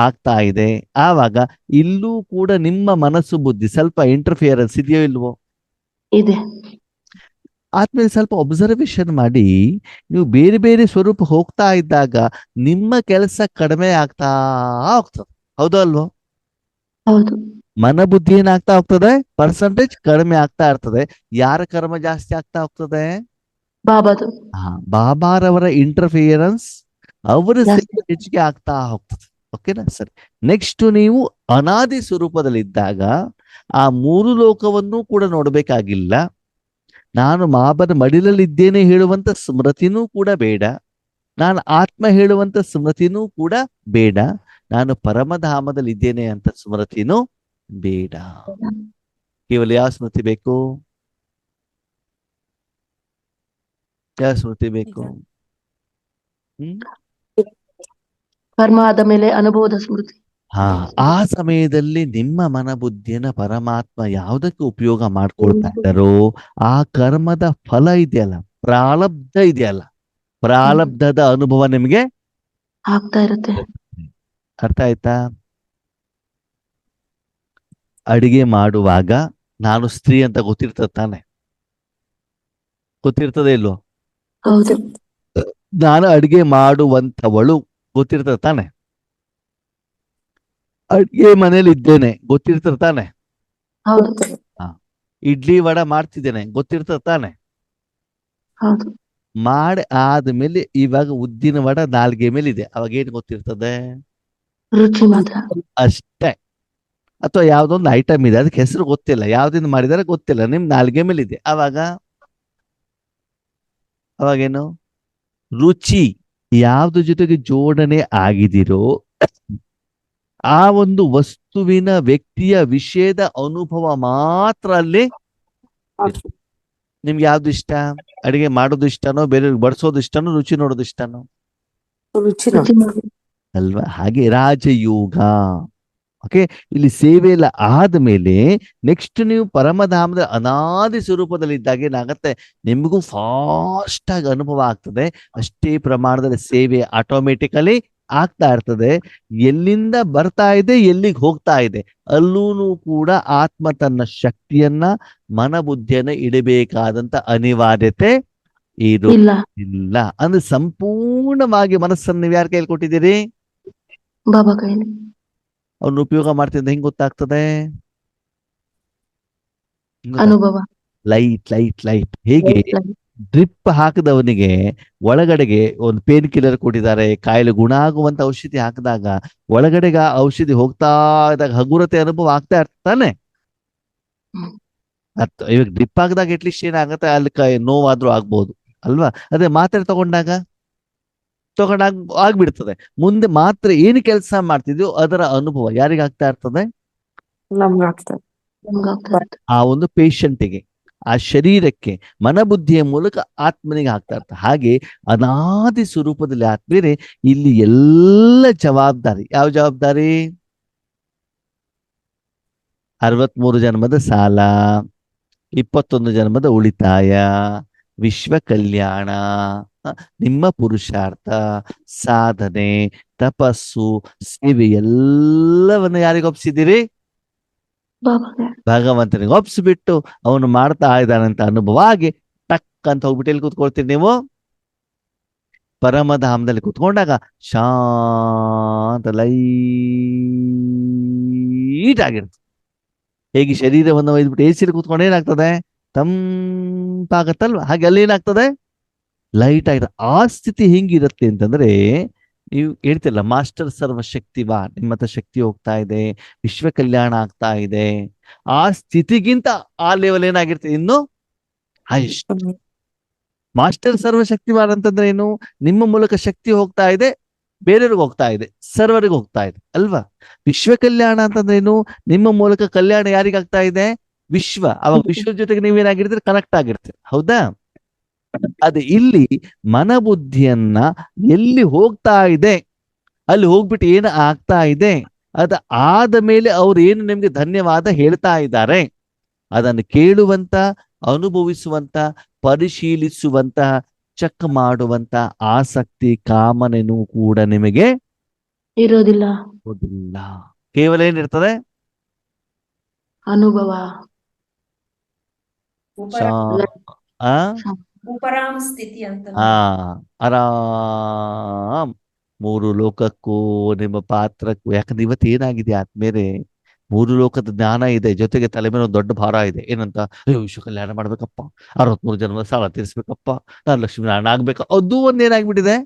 ಆಗ್ತಾ ಇದೆ. ಆವಾಗ ಇಲ್ಲೂ ಕೂಡ ನಿಮ್ಮ ಮನಸ್ಸು ಬುದ್ಧಿ ಸ್ವಲ್ಪ ಇಂಟರ್ಫಿಯರೆನ್ಸ್ ಇದೆಯೋ ಇಲ್ವೋ? ಇದೆ. ಆದ್ಮೇಲೆ ಸ್ವಲ್ಪ ಒಬ್ಸರ್ವೇಷನ್ ಮಾಡಿ, ನೀವು ಬೇರೆ ಬೇರೆ ಸ್ವರೂಪ ಹೋಗ್ತಾ ಇದ್ದಾಗ ನಿಮ್ಮ ಕೆಲಸ ಕಡಿಮೆ ಆಗ್ತಾ ಹೋಗ್ತದೆ. ಹೌದು ಅಲ್ವೋ? ಹೌದು. ಮನ ಬುದ್ಧಿ ಏನಾಗ್ತಾ ಹೋಗ್ತದೆ, ಪರ್ಸೆಂಟೇಜ್ ಕಡಿಮೆ ಆಗ್ತಾ ಇರ್ತದೆ. ಯಾರ ಕರ್ಮ ಜಾಸ್ತಿ ಆಗ್ತಾ ಹೋಗ್ತದೆ? ಬಾಬಾದು. ಬಾಬಾರವರ ಇಂಟರ್ಫಿಯರೆನ್ಸ್, ಅವರ ಜಾಸ್ತಿ. ಸೇವೆ ಹೆಚ್ಚಿಗೆ ಆಗ್ತಾ ಹೋಗ್ತದೆ. ಓಕೆನಾ? ಸರಿ. ನೆಕ್ಸ್ಟ್ ನೀವು ಅನಾದಿ ಸ್ವರೂಪದಲ್ಲಿ ಇದ್ದಾಗ ಆ 3 ಲೋಕವನ್ನು ಕೂಡ ನೋಡ್ಬೇಕಾಗಿಲ್ಲ. ನಾನು ಬಾಬನ ಮಡಿಲಲ್ಲಿದ್ದೇನೆ ಹೇಳುವಂತ ಸ್ಮೃತಿನೂ ಕೂಡ ಬೇಡ, ನಾನು ಆತ್ಮ ಹೇಳುವಂತ ಸ್ಮೃತಿನೂ ಕೂಡ ಬೇಡ, ನಾನು ಪರಮಧಾಮದಲ್ಲಿ ಇದ್ದೇನೆ ಅಂತ ಸ್ಮೃತಿನೂ ಬೇಡ. ಕೇವಲ ಯಾವ ಸ್ಮೃತಿ ಬೇಕು? ಯಾವ ಸ್ಮೃತಿ ಬೇಕು? ಕರ್ಮ ಆದ ಮೇಲೆ ಅನುಭವದ ಸ್ಮೃತಿ. ಆ ಸಮಯದಲ್ಲಿ ನಿಮ್ಮ ಮನ ಬುದ್ಧಿಯನ್ನ ಪರಮಾತ್ಮ ಯಾವುದಕ್ಕೆ ಉಪಯೋಗ ಮಾಡ್ಕೊಳ್ತಾ ಇದ್ದಾರೋ ಆ ಕರ್ಮದ ಫಲ ಇದೆಯಲ್ಲ, ಪ್ರಾರಬ್ಧ ಇದೆಯಲ್ಲ, ಪ್ರಾರಬ್ಧದ ಅನುಭವ ನಿಮ್ಗೆ ಆಗ್ತಾ ಇರುತ್ತೆ. ಅರ್ಥ ಆಯ್ತಾ? ಅಡಿಗೆ ಮಾಡುವಾಗ ನಾನು ಸ್ತ್ರೀ ಅಂತ ಗೊತ್ತಿರ್ತದೆ ತಾನೆ? ಗೊತ್ತಿರ್ತದೆ ಇಲ್ವೋ? ಹೌದು. ನಾನು ಅಡಿಗೆ ಮಾಡುವಂಥವಳು ಗೊತ್ತಿರ್ತದೆ ತಾನೆ? ಅಡಿಗೆ ಮನೇಲಿ ಇದ್ದೇನೆ ಗೊತ್ತಿರ್ತದೆ ತಾನೆ? ಹೌದು. ಇಡ್ಲಿ ವಡ ಮಾಡ್ತಿದ್ದೇನೆ ಗೊತ್ತಿರ್ತದೆ ತಾನೆ? ಹೌದು. ಮಾಡಿ ಆದ್ಮೇಲೆ ಇವಾಗ ಉದ್ದಿನ ವಡ ನಾಲ್ಗೆ ಮೇಲೆ ಇದೆ, ಅವಾಗ ಏನ್ ಗೊತ್ತಿರ್ತದೆ? ರುಚಿ ಮಾತ್ರ. ಅಷ್ಟೇ. ಅಥವಾ ಯಾವ್ದೊಂದು ಐಟಮ್ ಇದೆ, ಅದಕ್ಕೆ ಹೆಸರು ಗೊತ್ತಿಲ್ಲ, ಯಾವ್ದಿಂದ ಮಾಡಿದಾರೆ ಗೊತ್ತಿಲ್ಲ, ನಿಮ್ ನಾಲ್ಗೆ ಮೇಲೆ ಇದೆ, ಅವಾಗೇನು ರುಚಿ ಯಾವ್ದು ಜೊತೆಗೆ ಜೋಡಣೆ ಆಗಿದಿರೋ ಆ ಒಂದು ವಸ್ತುವಿನ, ವ್ಯಕ್ತಿಯ, ವಿಷಯದ ಅನುಭವ ಮಾತ್ರ ಅಲ್ಲಿ. ನಿಮ್ಗೆ ಯಾವ್ದು ಇಷ್ಟ? ಅಡಿಗೆ ಮಾಡೋದು ಇಷ್ಟನೋ, ಬೇರೆ ಬಡಿಸೋದು ಇಷ್ಟನೋ, ರುಚಿ ನೋಡೋದು ಇಷ್ಟನೋ? ರುಚಿ ಅಲ್ವಾ? ಹಾಗೆ ರಾಜಯೋಗ. ಓಕೆ, ಇಲ್ಲಿ ಸೇವೆ ಎಲ್ಲ ಆದ್ಮೇಲೆ ನೆಕ್ಸ್ಟ್ ನೀವು ಪರಮಧಾಮದ ಅನಾದಿ ಸ್ವರೂಪದಲ್ಲಿ ಇದ್ದಾಗ ಏನಾಗತ್ತೆ, ನಿಮಗೂ ಫಾಸ್ಟ್ ಆಗಿ ಅನುಭವ ಆಗ್ತದೆ. ಅಷ್ಟೇ ಪ್ರಮಾಣದಲ್ಲಿ ಸೇವೆ ಆಟೋಮೆಟಿಕಲಿ ಆಗ್ತಾ ಇರ್ತದೆ. ಎಲ್ಲಿಂದ ಬರ್ತಾ ಇದೆ, ಎಲ್ಲಿಗೆ ಹೋಗ್ತಾ ಇದೆ, ಅಲ್ಲೂ ಕೂಡ ಆತ್ಮ ತನ್ನ ಶಕ್ತಿಯನ್ನ, ಮನ ಬುದ್ಧಿಯನ್ನ ಇಡಬೇಕಾದಂತ ಅನಿವಾರ್ಯತೆ ಇಲ್ಲ. ಅಂದ್ರೆ ಸಂಪೂರ್ಣವಾಗಿ ಮನಸ್ಸನ್ನು ನೀವು ಯಾರ ಕೈಯಲ್ಲಿ ಕೊಟ್ಟಿದ್ದೀರಿ? ಬಾಬಾ ಕೈಯಲ್ಲಿ. ಅವ್ನ ಉಪಯೋಗ ಮಾಡ್ತಿದ್ದ ಹೆಂಗ್ ಗೊತ್ತಾಗ್ತದೆ? ಅನುಭವ. Light light light. ಹೇಗೆ ಡ್ರಿಪ್ ಹಾಕಿದವನಿಗೆ ಒಳಗಡೆಗೆ ಒಂದು ಪೇನ್ ಕಿಲ್ಲರ್ ಕೊಟ್ಟಿದ್ದಾರೆ, ಕಾಯಿಲೆ ಗುಣ ಆಗುವಂತ ಔಷಧಿ ಹಾಕಿದಾಗ ಒಳಗಡೆಗೆ ಆ ಔಷಧಿ ಹೋಗ್ತಾ ಇದ್ದಾಗ ಹಗುರತೆ ಅನುಭವ ಆಗ್ತಾ ಇರ್ತಾನೆ. ಇವಾಗ ಡ್ರಿಪ್ ಹಾಕಿದಾಗ ಅಟ್ಲೀಸ್ಟ್ ಏನಾಗತ್ತೆ, ಅಲ್ಲಿ ನೋವಾದ್ರೂ ಆಗ್ಬಹುದು ಅಲ್ವಾ? ಅದೇ ಮಾತ್ರೆ ತಗೊಂಡಾಗ ಆಗ್ಬಿಡ್ತದೆ. ಮುಂದೆ ಮಾತ್ರ ಏನು ಕೆಲಸ ಮಾಡ್ತಿದ್ಯೋ ಅದರ ಅನುಭವ ಯಾರಿಗಾಗ್ತಾ ಇರ್ತದೆ? ಆ ಒಂದು ಪೇಷಂಟಿಗೆ, ಆ ಶರೀರಕ್ಕೆ, ಮನಬುದ್ಧಿಯ ಮೂಲಕ ಆತ್ಮನಿಗೆ ಆಗ್ತಾ ಇರ್ತದೆ. ಹಾಗೆ ಅನಾದಿ ಸ್ವರೂಪದಲ್ಲಿ ಆತ್ಮೀಯರೇ ಇಲ್ಲಿ ಎಲ್ಲ ಜವಾಬ್ದಾರಿ. ಯಾವ ಜವಾಬ್ದಾರಿ? 63 ಜನ್ಮದ ಸಾಲ, 21 ಜನ್ಮದ ಉಳಿತಾಯ, ವಿಶ್ವ ಕಲ್ಯಾಣ, ನಿಮ್ಮ ಪುರುಷಾರ್ಥ, ಸಾಧನೆ, ತಪಸ್ಸು, ಸೇವೆ ಎಲ್ಲವನ್ನ ಯಾರಿಗೆ ಒಪ್ಸಿದ್ದೀರಿ? ಭಗವಂತನಿಗೆ ಒಪ್ಸಿಬಿಟ್ಟು ಅವನು ಮಾಡ್ತಾ ಇದ್ದಾನಂತ ಅನುಭವ ಆಗಿ ಟಕ್ ಅಂತ ಹೋಗ್ಬಿಟ್ಟು ಎಲ್ಲಿ ಕೂತ್ಕೊಳ್ತೀರಿ ನೀವು? ಪರಮಧಾಮದಲ್ಲಿ ಕುತ್ಕೊಂಡಾಗ ಶಾಂತ ಲೈಟ್ ಆಗಿರ್ತದೆ. ಹೇಗೆ ಶರೀರವನ್ನು ಒಯ್ದ್ಬಿಟ್ಟು ಎ ಸಿಲಿ ಕುತ್ಕೊಂಡು ಏನಾಗ್ತದೆ, ತಂಪಾಗತ್ತಲ್ವ, ಹಾಗೆ ಅಲ್ಲಿ ಏನಾಗ್ತದೆ, ಲೈಟ್ ಆಗಿರ. ಆ ಸ್ಥಿತಿ ಹೆಂಗಿರುತ್ತೆ ಅಂತಂದ್ರೆ, ನೀವು ಹೇಳ್ತಿರಲ್ಲ ಮಾಸ್ಟರ್ ಸರ್ವಶಕ್ತಿವಾ, ನಿಮ್ಮ ಹತ್ರ ಶಕ್ತಿ ಹೋಗ್ತಾ ಇದೆ, ವಿಶ್ವ ಕಲ್ಯಾಣ ಆಗ್ತಾ ಇದೆ, ಆ ಸ್ಥಿತಿಗಿಂತ ಆ ಲೆವೆಲ್ ಏನಾಗಿರ್ತದೆ, ಇನ್ನು ಹೈಯೆಸ್ಟ್. ಮಾಸ್ಟರ್ ಸರ್ವಶಕ್ತಿವಾನ್ ಅಂತಂದ್ರೆ ಏನು, ನಿಮ್ಮ ಮೂಲಕ ಶಕ್ತಿ ಹೋಗ್ತಾ ಇದೆ, ಬೇರೆಯವ್ರಿಗೆ ಹೋಗ್ತಾ ಇದೆ, ಸರ್ವರಿಗೆ ಹೋಗ್ತಾ ಇದೆ ಅಲ್ವಾ. ವಿಶ್ವ ಕಲ್ಯಾಣ ಅಂತಂದ್ರೆ ಏನು, ನಿಮ್ಮ ಮೂಲಕ ಕಲ್ಯಾಣ ಯಾರಿಗಾಗ್ತಾ ಇದೆ, ವಿಶ್ವ. ಅವಾಗ ವಿಶ್ವದ ಜೊತೆಗೆ ನೀವೇನಾಗಿರ್ತೀರಿ, ಕನೆಕ್ಟ್ ಆಗಿರ್ತೀರಿ, ಹೌದಾ. ಅದು ಇಲ್ಲಿ ಮನಬುದ್ಧಿಯನ್ನ ಎಲ್ಲಿ ಹೋಗ್ತಾ ಇದೆ, ಅಲ್ಲಿ ಹೋಗ್ಬಿಟ್ಟು ಏನು ಆಗ್ತಾ ಇದೆ, ಅದು ಆದ ಮೇಲೆ ಅವ್ರು ಏನು ನಿಮ್ಗೆ ಧನ್ಯವಾದ ಹೇಳ್ತಾ ಇದ್ದಾರೆ, ಅದನ್ನು ಕೇಳುವಂತ, ಅನುಭವಿಸುವಂತ, ಪರಿಶೀಲಿಸುವಂತ, ಚೆಕ್ ಮಾಡುವಂತ ಆಸಕ್ತಿ, ಕಾಮನೆನೂ ಕೂಡ ನಿಮಗೆ ಇರೋದಿಲ್ಲ. ಇರೋದಿಲ್ಲ. ಕೇವಲ ಏನಿರ್ತದೆ, ಅನುಭವ. ಆ ಉಪರಾಮ ಸ್ಥಿತಿ ಅಂತ. ಆ ಆರಾಮ್, ಮೂರು ಲೋಕಕ್ಕೂ ನಿಮ್ಮ ಪಾತ್ರಕ್ಕೂ. ಯಾಕಂದ್ರೆ ಇವತ್ತು ಏನಾಗಿದೆ ಆದ್ಮೇಲೆ, ಮೂರು ಲೋಕದ ಜ್ಞಾನ ಇದೆ, ಜೊತೆಗೆ ತಲೆ ಮೇಲೆ ಒಂದು ದೊಡ್ಡ ಭಾರ ಇದೆ. ಏನಂತ, ಅಯ್ಯೋ ವಿಶ್ವ ಕಲ್ಯಾಣ ಮಾಡ್ಬೇಕಪ್ಪ, 63 ಜನ್ಮದ ಸಾಲ ತೀರಿಸ್ಬೇಕಪ್ಪ, ನಾನು ಲಕ್ಷ್ಮೀನಾರಾಯಣ ಆಗ್ಬೇಕ. ಅದು ಒಂದ್ ಏನಾಗ್ಬಿಟ್ಟಿದೆ,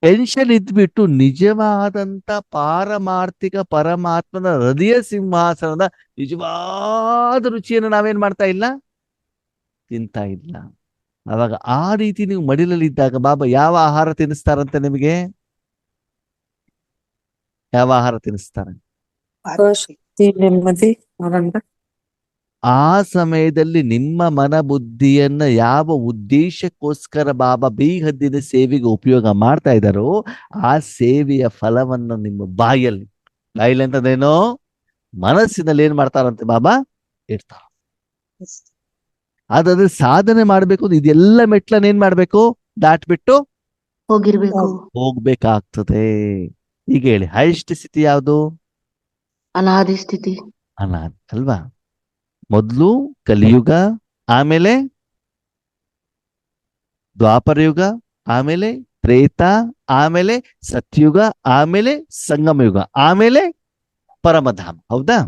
ಟೆನ್ಷನ್ ಇದ್ಬಿಟ್ಟು ನಿಜವಾದಂತ ಪಾರಮಾರ್ಥಿಕ ಪರಮಾತ್ಮನ ಹೃದಯ ಸಿಂಹಾಸನದ ನಿಜವಾದ ರುಚಿಯನ್ನು ನಾವೇನ್ ಮಾಡ್ತಾ ಇಲ್ಲ, ತಿಂತಾ ಇಲ್ಲ. ಅವಾಗ ಆ ರೀತಿ ನೀವು ಮಡಿಲಲ್ಲಿ ಇದ್ದಾಗ ಬಾಬಾ ಯಾವ ಆಹಾರ ತಿನ್ನಿಸ್ತಾರಂತೆ ನಿಮಗೆ, ಯಾವ ಆಹಾರ ತಿನ್ನಿಸ್ತಾರೆ, ಶಕ್ತಿ, ನೆಮ್ಮದಿ, ಆನಂದ. ಆ ಸಮಯದಲ್ಲಿ ನಿಮ್ಮ ಮನ ಬುದ್ಧಿಯನ್ನ ಯಾವ ಉದ್ದೇಶಕ್ಕೋಸ್ಕರ ಬಾಬಾ ಬೀಗದ್ದಿನ ಸೇವೆಗೆ ಉಪಯೋಗ ಮಾಡ್ತಾ ಇದ್ದಾರೋ, ಆ ಸೇವೆಯ ಫಲವನ್ನು ನಿಮ್ಮ ಬಾಯಲ್ಲಿ ಅಂತದೇನೋ ಮನಸ್ಸಿನಲ್ಲಿ ಏನ್ ಮಾಡ್ತಾರಂತೆ ಬಾಬಾ, ಇರ್ತಾರ. ಅದಾದ್ರೆ ಸಾಧನೆ ಮಾಡ್ಬೇಕು, ಇದೆಲ್ಲ ಮೆಟ್ಲನ್ನ ಏನ್ ಮಾಡ್ಬೇಕು, ದಾಟ್ಬಿಟ್ಟು ಹೋಗಿರ್ಬೇಕು. ಹೋಗ್ಬೇಕಾಗ್ತದೆ. ಈಗ ಹೇಳಿ, ಹೈಯೆಸ್ಟ್ ಸ್ಥಿತಿ ಯಾವುದು, ಅನಾದಿ ಸ್ಥಿತಿ. ಅನಾದಿ ಅಲ್ವಾ. ಮೊದಲು ಕಲಿಯುಗ, ಆಮೇಲೆ ದ್ವಾಪರ ಯುಗ, ಆಮೇಲೆ ತ್ರೇತ, ಆಮೇಲೆ ಸತ್ಯುಗ, ಆಮೇಲೆ ಸಂಗಮ ಯುಗ, ಆಮೇಲೆ ಪರಮಧಾಮ. ಹೌದಾ.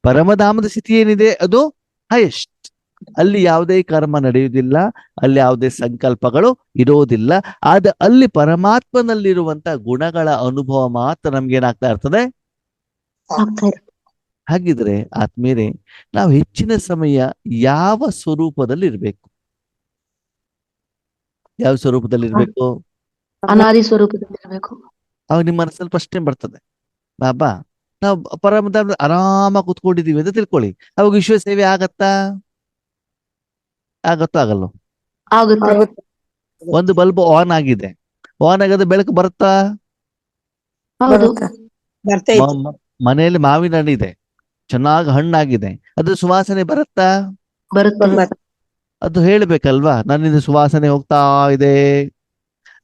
ಪರಮಧಾಮದ ಸ್ಥಿತಿ ಏನಿದೆ ಅದು ಹೈಯೆಸ್ಟ್. ಅಲ್ಲಿ ಯಾವುದೇ ಕರ್ಮ ನಡೆಯುವುದಿಲ್ಲ, ಅಲ್ಲಿ ಯಾವುದೇ ಸಂಕಲ್ಪಗಳು ಇರೋದಿಲ್ಲ. ಆದ್ರೆ ಅಲ್ಲಿ ಪರಮಾತ್ಮನಲ್ಲಿರುವಂತ ಗುಣಗಳ ಅನುಭವ ಮಾತ್ರ ನಮ್ಗೇನಾಗ್ತಾ ಇರ್ತದೆ. ಹಾಗಿದ್ರೆ ಆದ್ಮೇಲೆ ನಾವು ಹೆಚ್ಚಿನ ಸಮಯ ಯಾವ ಸ್ವರೂಪದಲ್ಲಿ ಇರ್ಬೇಕು, ಯಾವ ಸ್ವರೂಪದಲ್ಲಿ ಇರ್ಬೇಕು, ಅನಾದಿ ಸ್ವರೂಪದಲ್ಲಿ ಇರಬೇಕು. ಅವಾಗ ನಿಮ್ಮ ಮನಸ್ಸಲ್ಲಿ ಪ್ರಶ್ನೆ ಬರ್ತದೆ, ಬಾಬಾ ನಾವು ಪರಮಧಾಮ ಆರಾಮಾಗಿ ಕುತ್ಕೊಂಡಿದೀವಿ ಅಂತ ತಿಳ್ಕೊಳ್ಳಿ, ಅವಾಗ ವಿಶ್ವ ಸೇವೆ ಆಗತ್ತಾ, ಆಗತ್ತೋ ಆಗಲ್ಲೋ. ಆಗುತ್ತೆ. ಒಂದು ಬಲ್ಬ್ ಆನ್ ಆಗಿದೆ, ಆನ್ ಆಗದ ಬೆಳಕು ಬರುತ್ತಾ, ಹೌದು. ಮನೆಯಲ್ಲಿ ಮಾವಿನ ಹಣ್ಣಿದೆ, ಚೆನ್ನಾಗಿ ಹಣ್ಣಾಗಿದೆ, ಅದು ಸುವಾಸನೆ ಬರುತ್ತಾ, ಬರುತ್ತೆ. ಅದು ಹೇಳ್ಬೇಕಲ್ವಾ, ನನ್ನಿಂದ ಸುವಾಸನೆ ಹೋಗ್ತಾ ಇದೆ,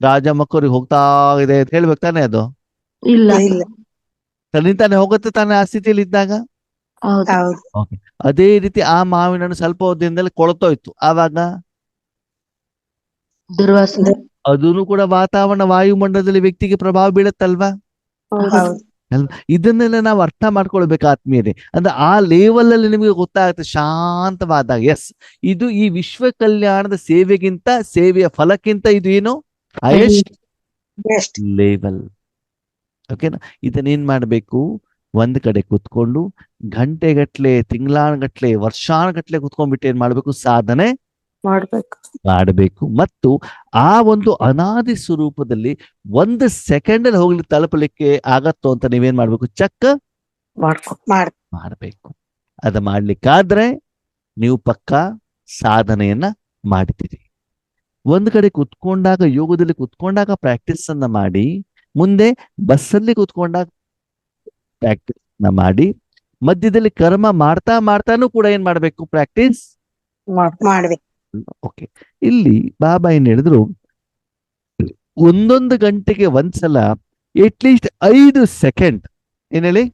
ರಾಜ ಮಕ್ಕಳಿಗೆ ಹೋಗ್ತಾ ಇದೆ ಅಂತ ಹೇಳ್ಬೇಕು ತಾನೆ. ಅದು ಇಲ್ಲ. ತನ್ನಿಂತಾನೆ ಹೋಗುತ್ತೆ ತಾನೆ ಆ ಸ್ಥಿತಿಯಲ್ಲಿ ಇದ್ದಾಗ. ಹೌದು. ಅದೇ ರೀತಿ ಆ ಮಾವಿನ ಹಣ್ಣು ಸ್ವಲ್ಪ ಹೊತ್ತಿನಲ್ಲಿ ಕೊಳತೋಯ್ತು, ಆವಾಗ ದುರ್ವಾಸನೆ. ಅದನ್ನು ಕೂಡ ವಾತಾವರಣ, ವಾಯುಮಂಡಲದಲ್ಲಿ ವ್ಯಕ್ತಿಗೆ ಪ್ರಭಾವ ಬೀಳುತ್ತಲ್ವಾ. ಇದನ್ನೆಲ್ಲ ನಾವು ಅರ್ಥ ಮಾಡ್ಕೊಳ್ಬೇಕು ಆತ್ಮೀಯರೇ. ಅಂದ್ರೆ ಆ ಲೆವೆಲ್ ಅಲ್ಲಿ ನಿಮಗೆ ಗೊತ್ತಾಗುತ್ತೆ ಶಾಂತವಾದಾಗ, ಎಸ್ ಇದು ಈ ವಿಶ್ವ ಕಲ್ಯಾಣದ ಸೇವೆಗಿಂತ, ಸೇವೆಯ ಫಲಕ್ಕಿಂತ ಇದು ಏನು ಹೈಯೆಸ್ಟ್ ಲೆವೆಲ್. ಓಕೆನಾ. ಇದನ್ನೇನ್ ಮಾಡ್ಬೇಕು, ಒಂದ್ ಕಡೆ ಕುತ್ಕೊಂಡು ಗಂಟೆಗಟ್ಲೆ, ತಿಂಗಳಾನುಗಟ್ಲೆ, ವರ್ಷಾನುಗಟ್ಲೆ ಕುತ್ಕೊಂಡ್ಬಿಟ್ಟು ಏನ್ ಮಾಡ್ಬೇಕು, ಸಾಧನೆ ಮಾಡಬೇಕು. ಮತ್ತು ಆ ಒಂದು ಅನಾದಿ ಸ್ವರೂಪದಲ್ಲಿ 1 ಸೆಕೆಂಡ್ ಅಲ್ಲಿ ಹೋಗ್ಲಿಕ್ಕೆ ತಲುಪಲಿಕ್ಕೆ ಆಗತ್ತೋ ಅಂತ ನೀವೇನ್ ಮಾಡ್ಬೇಕು, ಚೆಕ್ ಮಾಡ್ಬೇಕು. ಅದ ಮಾಡ್ಲಿಕ್ಕಾದ್ರೆ ನೀವು ಪಕ್ಕಾ ಸಾಧನೆಯನ್ನ ಮಾಡ್ತೀರಿ. ಒಂದ್ ಕಡೆ ಕುತ್ಕೊಂಡಾಗ, ಯೋಗದಲ್ಲಿ ಕುತ್ಕೊಂಡಾಗ ಪ್ರಾಕ್ಟೀಸ್ ಅನ್ನ ಮಾಡಿ, ಮುಂದೆ ಬಸ್ಸಲ್ಲಿ ಕುತ್ಕೊಂಡಾಗ ಪ್ರಾಕ್ಟೀಸ್ ಅನ್ನ ಮಾಡಿ, ಮಧ್ಯದಲ್ಲಿ ಕರ್ಮ ಮಾಡ್ತಾನೂ ಕೂಡ ಏನ್ ಮಾಡ್ಬೇಕು, ಪ್ರಾಕ್ಟೀಸ್ ಮಾಡ್ಬೇಕು. ಓಕೆ. ಇಲ್ಲಿ ಬಾಬಾ ಏನ್ ಹೇಳಿದ್ರು, 1 ಗಂಟೆಗೆ ಒಂದ್ಸಲ ಅಟ್ಲೀಸ್ಟ್ 5 ಸೆಕೆಂಡ್, ಏನ್ ಹೇಳಿ,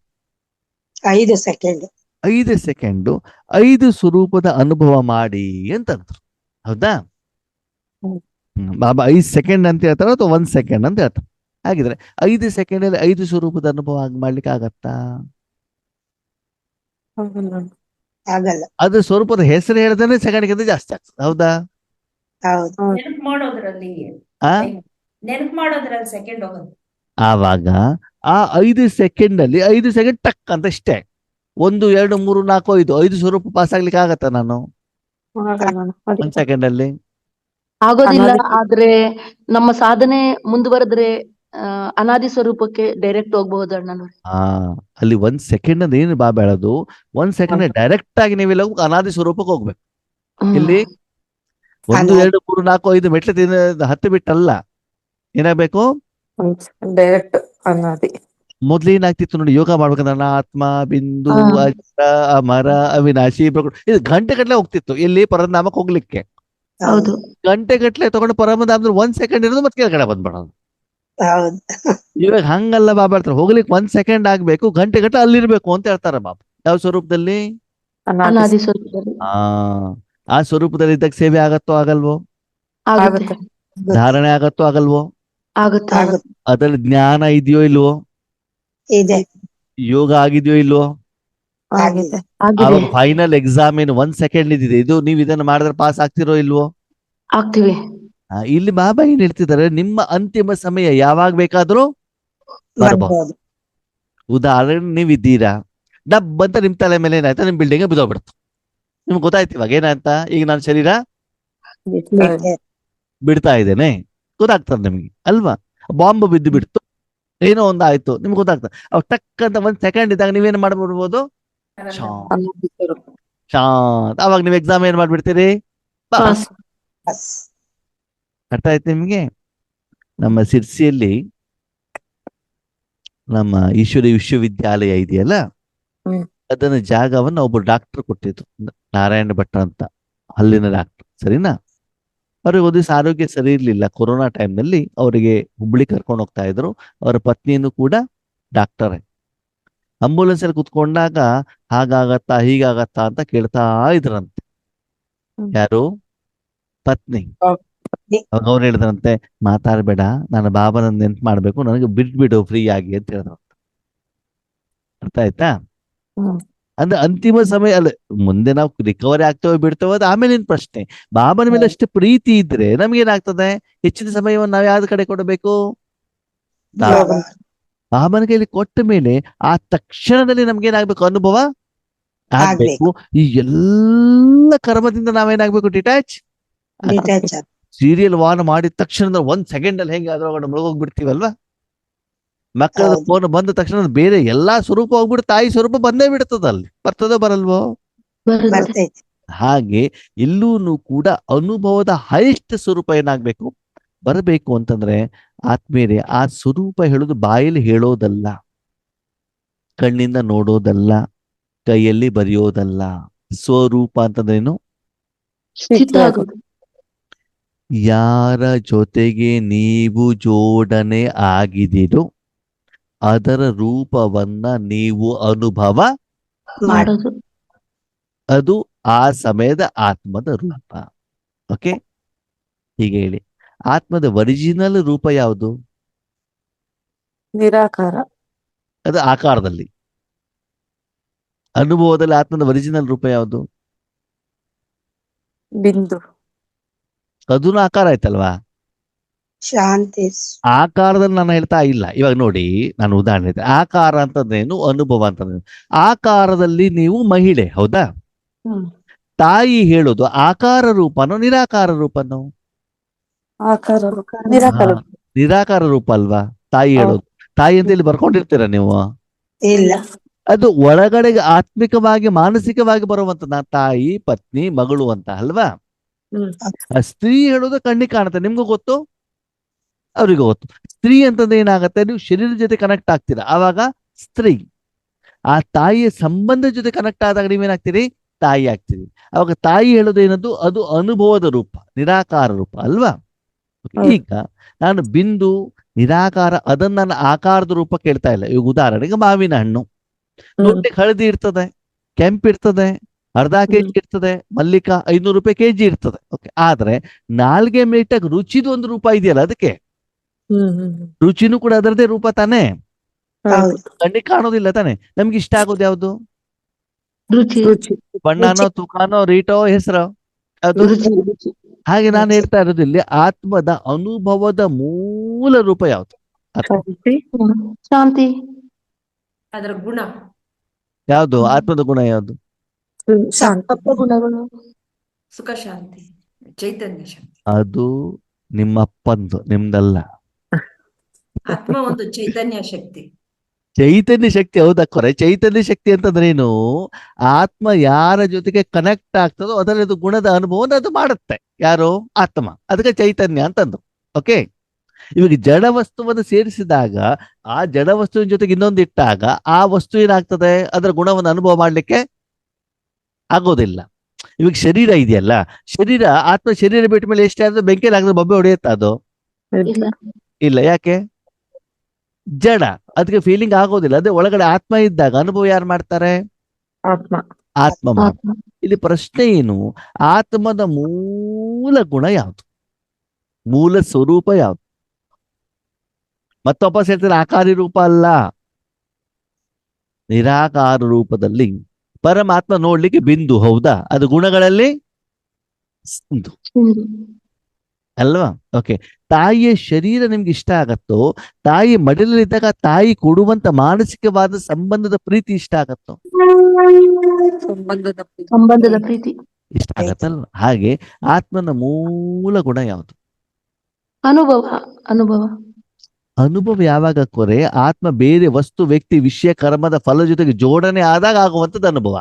5 ಸೆಕೆಂಡ್ 5 ಸೆಕೆಂಡ್ 5 ಸ್ವರೂಪದ ಅನುಭವ ಮಾಡಿ ಅಂತಂದ್ರು. ಹೌದಾ. ಬಾಬಾ 5 ಸೆಕೆಂಡ್ ಅಂತ ಹೇಳ್ತಾರ ಅಥವಾ 1 ಸೆಕೆಂಡ್ ಅಂತ ಹೇಳ್ತಾರೆ. ಹಾಗಿದ್ರೆ 5 ಸೆಕೆಂಡ್ ಅಲ್ಲಿ 5 ಸ್ವರೂಪದ ಅನುಭವ ಮಾಡ್ಲಿಕ್ಕೆ ಆಗತ್ತಾ? ಆಗಲ್ಲ. ಆಗಲ್ಲ. ಅದು ಸ್ವರೂಪದ ಹೆಸರು ಹೇಳಿದ್ರೆ ಸೆಕೆಂಡ್ಗಿಂತ ಜಾಸ್ತಿ ಆಗ್ತದೆ. ಹೌದಾ? ಹೌದು. ನೆನಪು ಮಾಡೋದ್ರಲ್ಲಿ ಆ ನೆನಪು ಮಾಡೋದ್ರಲ್ಲಿ ಸೆಕೆಂಡ್ ಹೋಗೋದು. ಆವಾಗ ಆ 5 ಸೆಕೆಂಡ್ ಅಲ್ಲಿ 5 ಸೆಕೆಂಡ್ ಟಕ್ ಅಂತ ಇಷ್ಟೇ. 1 2 3 4 5 ಸ್ವರೂಪ ಪಾಸ್ ಆಗ್ಲಿಕ್ಕೆ ಆಗತ್ತಾ ನಾನು ಆಗಲ್ಲ. 1 ಸೆಕೆಂಡ್ ಅಲ್ಲಿ? ಆಗೋದಿಲ್ಲ. ಅನಾದಿ- ಆದ್ರೆ ನಮ್ಮ ಸಾಧನೆ ಮುಂದುವರೆದ್ರೆ ಅನಾದಿ ಸ್ವರೂಪಕ್ಕೆ ಡೈರೆಕ್ಟ್ ಹೋಗ್ಬಹುದು ಅಣ್ಣನವ್ರೆ. ಆ ಅಲ್ಲಿ 1 ಸೆಕೆಂಡ್ ಅಂದ್ರೆ ಏನು ಬಾಬಾ ಹೇಳೋದು? 1 ಸೆಕೆಂಡ್ ಡೈರೆಕ್ಟ್ ಆಗಿ ನೀವೆಲ್ಲ ಅನಾದಿ ಸ್ವರೂಪಕ್ಕೆ ಹೋಗ್ಬೇಕು. ಇಲ್ಲಿ 1 ಅನಾದಿ. 2 3 4 5 ಮೆಟ್ಲು ಹತ್ತು ಬಿಟ್ಟಲ್ಲ. ಏನಾಗ್ಬೇಕು? ಡೈರೆಕ್ಟ್ ಅನಾದಿ. ಮೊದ್ಲು ಏನಾಗ್ತಿತ್ತು ನೋಡಿ, ಯೋಗ ಮಾಡ್ಬೇಕಂದ್ರೆ ಅನಾತ್ಮ, ಬಿಂದು, ಹಾ. ಅಜರ, ಅಮರ, ಅವಿನಾಶಿ, ಪ್ರಕೃತಿ, ಇದು ಗಂಟೆ ಗಟ್ಲೆ ಹೋಗ್ತಿತ್ತು. ಎಲ್ಲಿ ಪರಮಧಾಮಕ್ಕೆ ಹೋಗ್ಲಿಕ್ಕೆ ಹೌದು. ಗಂಟೆ ಗಟ್ಲೆ ತಗೊಂಡು ಪರಮಧಾಮದಲ್ಲಿ 1 ಸೆಕೆಂಡ್ ಇರೋದು ಮತ್ತೆ ಕೆಳಗಡೆ ಬಂದ್ಬಿಡೋದು. ಹೌದು. ಇವಾಗ ಹಂಗಲ್ಲ ಬಾಬಾ ಹೇಳ್ತಾರೆ, ಹೋಗ್ಲಿಕ್ಕೆ 1 ಸೆಕೆಂಡ್ ಆಗ್ಬೇಕು, ಗಂಟೆ ಗಟ್ಲೆ ಅಲ್ಲಿರ್ಬೇಕು ಅಂತ ಹೇಳ್ತಾರೆ ಬಾಬಾ. ಯಾವ ಸ್ವರೂಪದಲ್ಲಿ? ಅನಾದಿ ಸ್ವರೂಪದಲ್ಲಿ ಆ ಸ್ವರೂಪದಲ್ಲಿ ಇದ್ದಾಗ ಸೇವೆ ಆಗತ್ತೋ ಆಗಲ್ವೋ? ಆಗುತ್ತೆ. ಧಾರಣೆ ಆಗತ್ತೋ ಆಗಲ್ವೋ? ಆಗುತ್ತೆ. ಆಗುತ್ತೆ. ಅದ್ರಲ್ಲಿ ಜ್ಞಾನ ಇದೆಯೋ ಇಲ್ವೋ? ಇದೆ. ಯೋಗ ಆಗಿದೆಯೋ ಇಲ್ವೋ? ಆಗಿದೆ. ಆಗಿದೆ. ಅವಾಗ ಫೈನಲ್ ಎಕ್ಸಾಮ್ ಏನು 1 ಸೆಕೆಂಡ್ ಇದ್ದಿದೆ, ಇದು ನೀವು ಇದನ್ನ ಮಾಡಿದ್ರೆ ಪಾಸ್ ಆಗ್ತಿರೋ ಇಲ್ವೋ? ಆಗ್ತೀವಿ. ಇಲ್ಲಿ ಬಾಬಾ ಏನ್ ಹೇಳ್ತಿದ್ದಾರೆ, ನಿಮ್ಮ ಅಂತಿಮ ಸಮಯ ಯಾವಾಗ ಬೇಕಾದ್ರೂ ಬರ್ಬೋದು. ಬರ್ಬೋದು. ಉದಾಹರಣೆ ನೀವಿದ್ದೀರಾ, ಡಬ್ ಅಂತ ನಿಮ್ ತಲೆ ಮೇಲೆ ಏನಾಯ್ತಾ, ನಿಮ್ ಬಿಲ್ಡಿಂಗ್ ಬಿದ್ದೋಗ್ಬಿಡ್ತು. ನಿಮ್ಗೆ ಗೊತ್ತಾಯ್ತು ಇವಾಗ ಏನಂತ, ಈಗ ನಾನು ಶರೀರ ಬಿಟ್ಟೆ. ಬಿಡ್ತಾ ಇದ್ದೇನೆ, ಗೊತ್ತಾಗ್ತದೆ ನಿಮ್ಗೆ ಅಲ್ವಾ? ಬಾಂಬ್ ಬಿದ್ದು ಬಿಡ್ತು, ಏನೋ ಒಂದು ಆಯ್ತು, ನಿಮ್ಗೆ ಗೊತ್ತಾಗ್ತದೆ. ಅವ್ ಟಕ್ ಅಂತ 1 ಸೆಕೆಂಡ್ ಇದ್ದಾಗ ನೀವೇನ್ ಮಾಡ್ಬಿಡ್ಬೋದು? ಶಾಂತ್ ಅನಾದಿ ಸ್ವರೂಪ. ಶಾಂತ್. ಅವಾಗ ನೀವು ಎಕ್ಸಾಮ್ ಏನ್ ಮಾಡ್ಬಿಡ್ತೀರಿ? ಪಾಸ್. ಬಸ್. ಅರ್ಥ ಆಯ್ತು ನಿಮ್ಗೆ? ನಮ್ಮ ಸಿರ್ಸಿಯಲ್ಲಿ ನಮ್ಮ ಈಶ್ವರಿ ವಿಶ್ವವಿದ್ಯಾಲಯ ಇದೆಯಲ್ಲ, ಹ್ಮ್. ಅದನ್ನ ಜಾಗವನ್ನ ಒಬ್ಬ ಡಾಕ್ಟರ್ ಕೊಟ್ಟಿದ್ರು, ನಾರಾಯಣ ಭಟ್ಟ ಅಂತ, ಹಲ್ಲಿನ ಡಾಕ್ಟರ್. ಸರಿನಾ? ಅವ್ರಿಗೆ ಒಂದು ದಿವಸ ಆರೋಗ್ಯ ಸರಿ ಇರ್ಲಿಲ್ಲ. ಕೊರೋನಾ ಟೈಮ್ನಲ್ಲಿ ಅವರಿಗೆ ಹುಬ್ಳಿ ಕರ್ಕೊಂಡು ಹೋಗ್ತಾ ಇದ್ರು. ಅವರ ಪತ್ನಿಯನ್ನು ಕೂಡ ಡಾಕ್ಟರ್. ಆಂಬುಲೆನ್ಸ್ ಅಲ್ಲಿ ಕುತ್ಕೊಂಡಾಗ ಹಾಗಾಗತ್ತಾ ಹೀಗಾಗತ್ತಾ ಅಂತ ಕೇಳ್ತಾ ಇದ್ರಂತೆ. ಹ್ಮ್. ಯಾರು? ಪತ್ನಿ. ಪತ್ನಿ. ಅವಾಗ ಅವ್ರು ಹೇಳಿದ್ರಂತೆ, ಮಾತಾಡ್ಬೇಡ, ನಾನು ಬಾಬನ ನೆನ್ಪು ಮಾಡ್ಬೇಕು, ನನಗೆ ಬಿಟ್ಬಿಡು ಫ್ರೀ ಆಗಿ ಅಂತ ಹೇಳಿದ್ರು. ಅರ್ಥ ಆಯ್ತಾ? ಹ್ಮ್. ಅಂದ್ರೆ ಅಂತಿಮ ಸಮಯ ಅಲ್ಲ, ಮುಂದೆ ನಾವು ರಿಕವರಿ ಆಗ್ತೇವೆ ಬಿಡ್ತೇವೆ ಅದು ಆಮೇಲಿನ ಪ್ರಶ್ನೆ. ಬಾಬನ ಮೇಲೆ ಅಷ್ಟು ಪ್ರೀತಿ ಇದ್ರೆ ನಮ್ಗೇನಾಗ್ತದೆ, ಹೆಚ್ಚಿನ ಸಮಯವನ್ನು ನಾವು ಯಾವ್ದು ಕಡೆ ಕೊಡಬೇಕು? ಯೋಗ. ಬಾಬನ ಕೈಲಿ ಕೊಟ್ಟ ಮೇಲೆ ಆ ತಕ್ಷಣದಲ್ಲಿ ನಮ್ಗೇನಾಗ್ಬೇಕು? ಅನುಭವ ಆಗ್ಬೇಕು. ಈ ಎಲ್ಲ ಕರ್ಮದಿಂದ ನಾವೇನಾಗ್ಬೇಕು? ಡಿಟ್ಯಾಚ್. ಡಿಟ್ಯಾಚ್. ಸೀರಿಯಲ್ ವಾನ್ ಮಾಡಿದ ತಕ್ಷಣ 1 ಸೆಕೆಂಡ್ ಅಲ್ಲಿ ಹೆಂಗೆ ಅದ್ರೊಳಗಡೆ ಮುಳುಗೋಗ್ಬಿಡ್ತೀವಲ್ವಾ? ಮಕ್ಕಳ ಹೌದು. ಫೋನ್ ಬಂದ ತಕ್ಷಣ ಬೇರೆ ಎಲ್ಲಾ ಸ್ವರೂಪ ಹೋಗ್ಬಿಟ್ಟು ತಾಯಿ ಸ್ವರೂಪ ಬಂದೇ ಬಿಡ್ತದ. ಅಲ್ಲಿ ಬರ್ತದೋ ಬರಲ್ವೋ? ಬರುತ್ತೆ. ಬರ್ತೈತಿ. ಹಾಗೆ ಇಲ್ಲೂ ಕೂಡ ಅನುಭವದ ಹೈಯೆಸ್ಟ್ ಸ್ವರೂಪ ಏನಾಗ್ಬೇಕು? ಬರಬೇಕು ಅಂತಂದ್ರೆ ಆತ್ಮೀಯರೇ, ಆ ಸ್ವರೂಪ ಹೇಳೋದು ಬಾಯಲ್ಲಿ ಹೇಳೋದಲ್ಲ, ಕಣ್ಣಿಂದ ನೋಡೋದಲ್ಲ, ಕೈಯಲ್ಲಿ ಬರೆಯೋದಲ್ಲ. ಸ್ವರೂಪ ಅಂತಂದ್ರೇನು? ಚಿತ್ತ ಆಗೋದು. ಯಾರ ಜೊತೆಗೆ ನೀವು ಜೋಡಣೆ ಆಗಿದಿರೋ ಅದರ ರೂಪವನ್ನ ನೀವು ಅನುಭವ ಮಾಡೋದು. ಅದು ಆ ಸಮಯದ ಆತ್ಮದ ರೂಪ. ಓಕೆ, ಹೀಗೆ ಹೇಳಿ. ಆತ್ಮದ ಒರಿಜಿನಲ್ ರೂಪ ಯಾವುದು? ನಿರಾಕಾರ. ಅದು ಆಕಾರದಲ್ಲಿ. ಅನುಭವದಲ್ಲಿ ಆತ್ಮದ ಒರಿಜಿನಲ್ ರೂಪ ಯಾವುದು? ಬಿಂದು. ಅದೂ ಆಕಾರ ಆಯ್ತಲ್ವಾ? ಶಾಂತಿ. ಆಕಾರದಲ್ಲಿ ನಾನು ಹೇಳ್ತಾ ಇಲ್ಲ. ಇವಾಗ ನೋಡಿ, ನಾನು ಉದಾಹರಣೆ ಹೇಳ್ತೇನೆ. ಆಕಾರ ಅಂತಂದ್ರೇನು, ಅನುಭವ ಅಂತಂದ್ರೇನು? ಆಕಾರದಲ್ಲಿ ನೀವು ಮಹಿಳೆ, ಹೌದಾ? ಹ್ಮ್. ತಾಯಿ ಹೇಳೋದು ಆಕಾರ ರೂಪನೋ ನಿರಾಕಾರ ರೂಪನೋ? ಆಕಾರ. ನಿರಾಕಾರ. ಹಾ, ನಿರಾಕಾರ ರೂಪ ಅಲ್ವಾ ತಾಯಿ ಹೇಳೋದು? ತಾಯಿ ಅಂತ ಇಲ್ಲಿ ಬರ್ಕೊಂಡಿರ್ತೀರ ನೀವು? ಇಲ್ಲ. ಅದು ಒಳಗಡೆಗೆ ಆತ್ಮಿಕವಾಗಿ ಮಾನಸಿಕವಾಗಿ ಬರುವಂತ ತಾಯಿ, ಪತ್ನಿ, ಮಗಳು ಅಂತ ಅಲ್ವಾ? ಹ್ಮ್. ಆ ಸ್ತ್ರೀ ಹೇಳೋದು ಕಣ್ಣಿಗೆ ಕಾಣುತ್ತೆ, ನಿಮ್ಗೂ ಗೊತ್ತು, ಅವ್ರಿಗೂ ಗೊತ್ತು. ಸ್ತ್ರೀ ಅಂತಂದ್ರೆ ಏನಾಗತ್ತೆ, ನೀವು ಶರೀರದ ಜೊತೆ ಕನೆಕ್ಟ್ ಆಗ್ತೀರಾ, ಆವಾಗ ಸ್ತ್ರೀ. ಆ ತಾಯಿಯ ಸಂಬಂಧ ಜೊತೆ ಕನೆಕ್ಟ್ ಆದಾಗ ನೀವೇನಾಗ್ತೀರಿ? ತಾಯಿ ಆಗ್ತೀರಿ. ಅವಾಗ ತಾಯಿ ಹೇಳೋದು ಏನದು? ಅದು ಅನುಭವದ ರೂಪ, ನಿರಾಕಾರ ರೂಪ ಅಲ್ವಾ? ಈಗ ನಾನು ಬಿಂದು, ನಿರಾಕಾರ, ಅದನ್ನ ನನ್ನ ಆಕಾರದ ರೂಪ ಕೇಳ್ತಾ ಇಲ್ಲ. ಈಗ ಉದಾಹರಣೆಗೆ ಮಾವಿನ ಹಣ್ಣು ನೋಡ್ಲಿಕ್ಕೆ ಹಳದಿ ಇರ್ತದೆ, ಕೆಂಪಿರ್ತದೆ, ಅರ್ಧ ಕೆಜಿ ಇರ್ತದೆ, ಮಲ್ಲಿಕಾ 500 ರೂಪಾಯಿ ಕೆಜಿ ಇರ್ತದೆ. ಓಕೆ, ಆದ್ರೆ ನಾಲ್ಗೆ ಮೇಟಾಗ ರುಚಿದು ಒಂದು ರೂಪ ಇದೆಯಲ್ಲ, ಅದಕ್ಕೆ ರುಚಿನೂ ಕೂಡ ಅದರದೇ ರೂಪ ತಾನೇ, ಹೌದು. ಕಣ್ಣಿಗೆ ಕಾಣೋದಿಲ್ಲ ತಾನೆ. ನಮ್ಗೆ ಇಷ್ಟ ಆಗೋದು ಯಾವ್ದು? ರುಚಿ. ರುಚಿ. ಬಣ್ಣನೋ, ತೂಕನೋ, ರೀಟೋ, ಹೆಸರೋ ಅದು. ರುಚಿ. ಹಾಗೆ ನಾನು ಹೇಳ್ತಾ ಇರೋದು ಇಲ್ಲಿ ಆತ್ಮದ ಅನುಭವದ ಮೂಲ ರೂಪ ಯಾವುದು? ಶಾಂತಿ. ಶಾಂತಿ. ಅದರ ಗುಣ ಯಾವುದು ಆತ್ಮದ ಗುಣ ಯಾವುದು? ಶಾಂತಿ. ಸಪ್ತ ಗುಣಗಳು. ಸುಖ ಶಾಂತಿ, ಚೈತನ್ಯ ಶಾಂತಿ. ಅದು ನಿಮ್ಮಪ್ಪಂದು, ನಿಮ್ದಲ್ಲ. ಆತ್ಮ ಒಂದು ಚೈತನ್ಯ ಶಕ್ತಿ. ಚೈತನ್ಯ ಶಕ್ತಿ. ಹೌದಕ್ಕೋರೆ, ಚೈತನ್ಯ ಶಕ್ತಿ ಅಂತಂದ್ರೆ ಏನು? ಆತ್ಮ ಯಾರ ಜೊತೆಗೆ ಕನೆಕ್ಟ್ ಆಗ್ತದೋ ಅದರದ್ದು ಗುಣದ ಅನುಭವನ ಅದು ಮಾಡುತ್ತೆ. ಯಾರು? ಆತ್ಮ. ಅದಕ್ಕೆ ಚೈತನ್ಯ ಅಂತಂದು. ಓಕೆ, ಇವಾಗ ಜಡ ವಸ್ತುವನ್ನು ಸೇರಿಸಿದಾಗ ಆ ಜಡ ವಸ್ತುವಿನ ಜೊತೆಗೆ ಇನ್ನೊಂದು ಇಟ್ಟಾಗ ಆ ವಸ್ತು ಏನಾಗ್ತದೆ? ಅದರ ಗುಣವನ್ನು ಅನುಭವ ಮಾಡ್ಲಿಕ್ಕೆ ಆಗೋದಿಲ್ಲ. ಇವಾಗ ಶರೀರ ಇದೆಯಲ್ಲ, ಶರೀರ, ಆತ್ಮ ಶರೀರ ಬಿಟ್ಟ ಮೇಲೆ ಎಷ್ಟೇ ಆದ್ರೂ ಬೆಂಕಿಯಲ್ಲಿ ಹಾಕಿದ್ರೆ ಬೊಬ್ಬೆ ಹೊಡೆಯುತ್ತ ಅದು? ಇಲ್ಲ. ಇಲ್ಲ. ಯಾಕೆ? ಜಡ, ಅದಕ್ಕೆ ಫೀಲಿಂಗ್ ಆಗೋದಿಲ್ಲ. ಅದೇ ಒಳಗಡೆ ಆತ್ಮ ಇದ್ದಾಗ ಅನುಭವ ಯಾರು ಮಾಡ್ತಾರೆ? ಆತ್ಮ. ಆತ್ಮ ಮಾಡ್ತಾರೆ. ಇಲ್ಲಿ ಪ್ರಶ್ನೆ ಏನು? ಆತ್ಮದ ಮೂಲ ಗುಣ ಯಾವುದು? ಮೂಲ ಸ್ವರೂಪ ಯಾವುದು? ಮತ್ತೊಬ್ಬ ಹೇಳ್ತಾರೆ ಆಕಾರಿ ರೂಪ ಅಲ್ಲ, ನಿರಾಕಾರ ರೂಪದಲ್ಲಿ ಪರಮಾತ್ಮ ನೋಡ್ಲಿಕ್ಕೆ ಬಿಂದು. ಹೌದಾ? ಅದು ಗುಣಗಳಲ್ಲಿ ಸಿಂಧು ಅಲ್ವಾ? ಓಕೆ, ತಾಯಿಯ ಶರೀರ ನಿಮ್ಗೆ ಇಷ್ಟ ಆಗತ್ತೋ? ತಾಯಿ ಮಡಿಲಲ್ಲಿದ್ದಾಗ ತಾಯಿ ಕೊಡುವಂತ ಮಾನಸಿಕವಾದ ಸಂಬಂಧದ ಪ್ರೀತಿ ಇಷ್ಟ ಆಗತ್ತೋ? ಸಂಬಂಧದ ಪ್ರೀತಿ ಇಷ್ಟ ಆಗತ್ತಲ್ವ? ಹಾಗೆ ಆತ್ಮನ ಮೂಲ ಗುಣ ಯಾವುದು? ಅನುಭವ. ಅನುಭವ. ಅನುಭವ ಯಾವಾಗ ಕೊರೆ? ಆತ್ಮ ಬೇರೆ ವಸ್ತು, ವ್ಯಕ್ತಿ, ವಿಷಯ, ಕರ್ಮದ ಫಲ ಜೊತೆಗೆ ಜೋಡಣೆ ಆದಾಗ ಆಗುವಂತದ್ದು ಅನುಭವ.